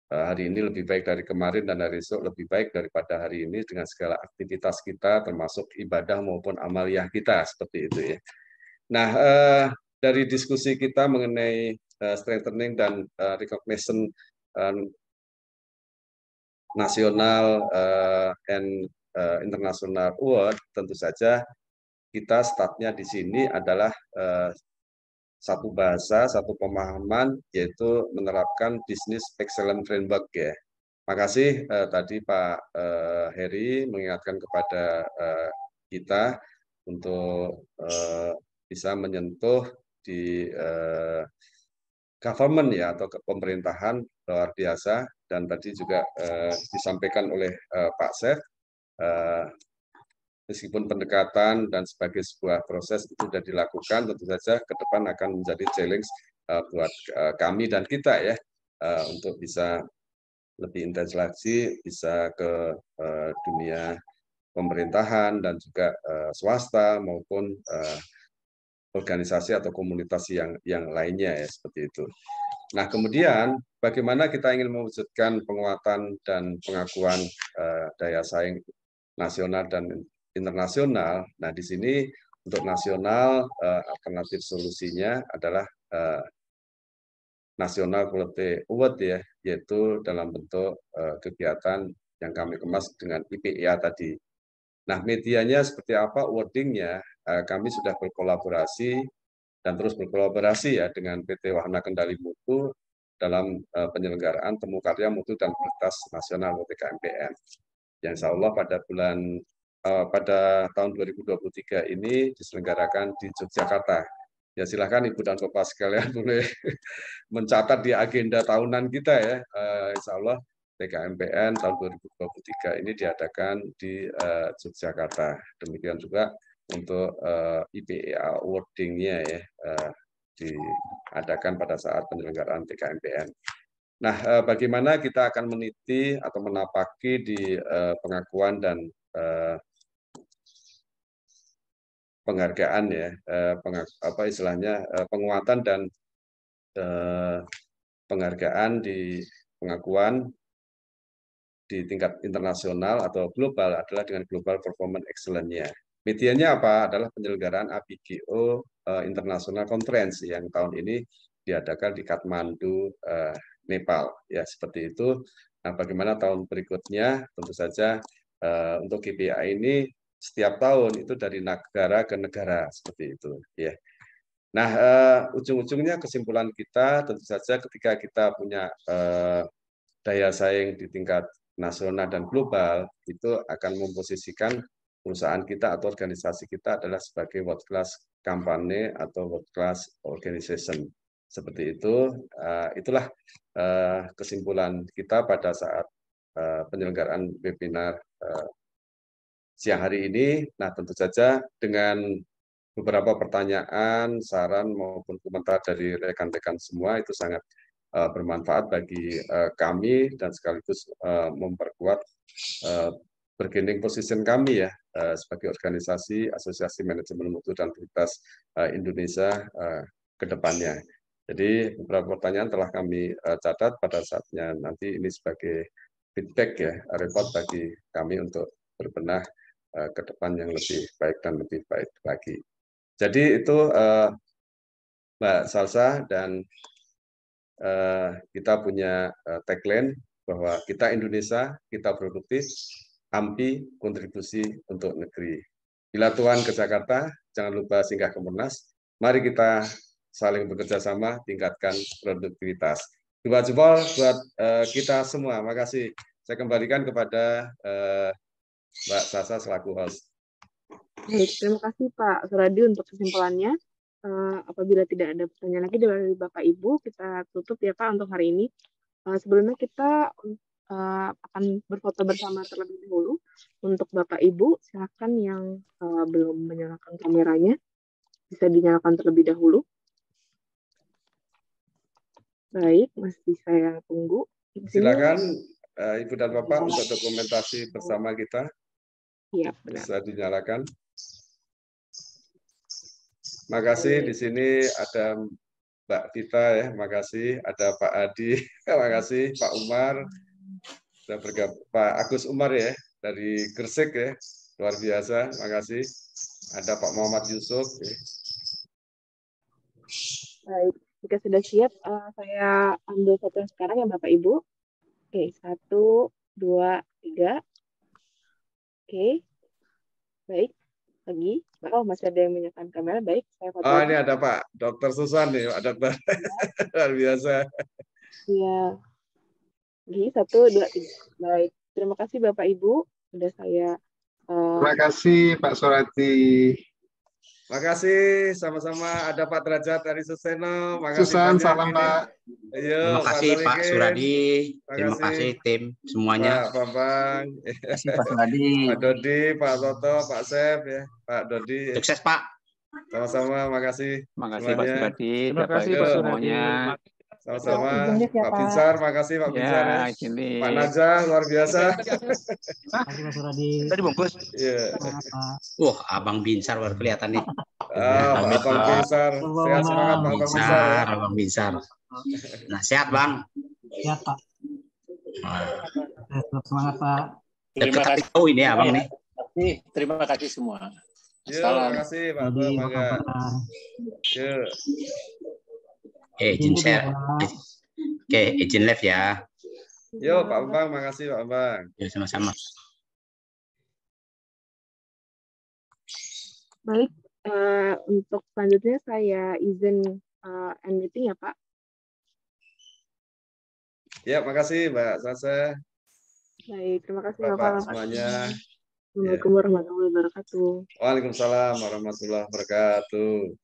hari ini lebih baik dari kemarin dan hari esok lebih baik daripada hari ini dengan segala aktivitas kita termasuk ibadah maupun amaliyah kita seperti itu ya. Nah, dari diskusi kita mengenai strengthening dan recognition nasional and international award, tentu saja kita startnya di sini adalah satu bahasa, satu pemahaman, yaitu menerapkan Business Excellence Framework ya. Makasih tadi Pak Heri mengingatkan kepada kita untuk bisa menyentuh di government ya atau pemerintahan luar biasa, dan tadi juga disampaikan oleh Pak Chef, meskipun pendekatan dan sebagai sebuah proses itu sudah dilakukan, tentu saja ke depan akan menjadi challenge buat kami dan kita ya untuk bisa lebih intens lagi, bisa ke dunia pemerintahan dan juga swasta maupun organisasi atau komunitas yang lainnya ya seperti itu. Nah, kemudian bagaimana kita ingin mewujudkan penguatan dan pengakuan daya saing nasional dan internasional. Nah, di sini untuk nasional alternatif solusinya adalah National Quality Award ya, yaitu dalam bentuk kegiatan yang kami kemas dengan IPIA tadi. Nah, medianya seperti apa wordingnya? Kami sudah berkolaborasi dan terus berkolaborasi ya dengan PT Wahana Kendali Mutu dalam penyelenggaraan Temu Karya Mutu dan Kualitas Nasional WTKMPN. Yang insya Allah pada tahun 2023 ini diselenggarakan di Yogyakarta. Ya silakan Ibu dan Bapak sekalian boleh mencatat di agenda tahunan kita ya. Insya Allah TKMPN tahun 2023 ini diadakan di Yogyakarta. Demikian juga untuk IPIA awarding-nya ya diadakan pada saat penyelenggaraan TKMPN. Nah, bagaimana kita akan meniti atau menapaki di pengakuan dan penghargaan ya, penguatan dan penghargaan di pengakuan di tingkat internasional atau global adalah dengan Global Performance Excellence-nya. Medianya apa? Adalah penyelenggaraan APGO International Conference yang tahun ini diadakan di Kathmandu, Nepal. Ya, seperti itu. Nah, bagaimana tahun berikutnya? Tentu saja untuk KPI ini setiap tahun itu dari negara ke negara seperti itu. Ya. Nah, ujung-ujungnya kesimpulan kita tentu saja ketika kita punya daya saing di tingkat nasional dan global, itu akan memposisikan perusahaan kita atau organisasi kita adalah sebagai world class company atau world class organization. Seperti itu, itulah kesimpulan kita pada saat penyelenggaraan webinar siang hari ini. Nah, tentu saja dengan beberapa pertanyaan, saran maupun komentar dari rekan-rekan semua itu sangat bermanfaat bagi kami dan sekaligus memperkuat bargaining position kami ya sebagai organisasi Asosiasi Manajemen Mutu dan Kualitas Indonesia ke depannya. Jadi beberapa pertanyaan telah kami catat pada saatnya nanti ini sebagai feedback ya, report bagi kami untuk berbenah ke depan yang lebih baik dan lebih baik lagi. Jadi itu Mbak Salsa, dan kita punya tagline bahwa kita Indonesia, kita produktif, AMPI kontribusi untuk negeri. Bila Tuhan ke Jakarta, jangan lupa singgah ke Monas. Mari kita saling bekerja sama, tingkatkan produktivitas. Dua jempol buat kita semua. Makasih. Saya kembalikan kepada Mbak Sasa selaku host. Baik, terima kasih Pak Suradi untuk kesimpulannya. apabila tidak ada pertanyaan lagi dari Bapak Ibu, kita tutup ya Pak untuk hari ini. Sebelumnya kita akan berfoto bersama terlebih dahulu. Untuk Bapak Ibu, silakan yang belum menyalakan kameranya, bisa dinyalakan terlebih dahulu. Baik, masih saya tunggu. Silakan Ibu dan Bapak untuk dokumentasi bersama kita. Iya, benar. Bisa dinyalakan. Makasih, di sini ada Mbak Tita ya, makasih. Ada Pak Adi, makasih. Pak Umar, Pak Agus Umar ya, dari Gresik ya, luar biasa, makasih. Ada Pak Muhammad Yusuf. Ya. Baik, jika sudah siap, saya ambil foto sekarang ya Bapak Ibu. Oke, 1, 2, 3. Oke, baik. Lagi, oh masih ada yang menyalakan kamera, baik. Saya foto. Oh, ini ada Pak Dr. Susan nih, Pak Dokter. Luar biasa. Iya. Lagi, 1, 2, 3. Baik, terima kasih Bapak Ibu. Sudah saya... Terima kasih Pak Suradi. Makasih, sama-sama. Ada Pak Derajat dari Suseno. Makasih Susan, banyak salam ini. Pak. Ayo, Terima kasih Pak Suradi. Terima kasih tim semuanya. Pak Bambang. Terima kasih Pak Suradi. Pak Dodi, Pak Toto, Pak Sep ya. Pak Dodi. Sukses Pak. Sama-sama, makasih. Makasih Pak Suradi. Terima kasih Pak Suradi. Sama-sama. Pak Binsar, makasih Pak Binsar ya. Pak Najah, luar biasa. Terima kasih Pak Suradi. Tadi bungkus. Iya. Wah, Abang Binsar baru kelihatan nih. Abang Binsar. Sehat semangat Bang Binsar. Abang Binsar. Nah, sehat Bang. Sehat Pak. Semangat Pak. Terima kasih. Oh ini ya Abang nih. Terima kasih semua. Terima kasih Pak. Izin share. Oke, izin live ya. Yo Pak Bambang, makasih Pak Bambang. Ya, sama-sama. Baik, untuk selanjutnya saya izin end meeting ya Pak. Ya, makasih Mbak Sasa. Baik, terima kasih Bapak semuanya. Assalamualaikum warahmatullahi wabarakatuh. Waalaikumsalam warahmatullahi wabarakatuh.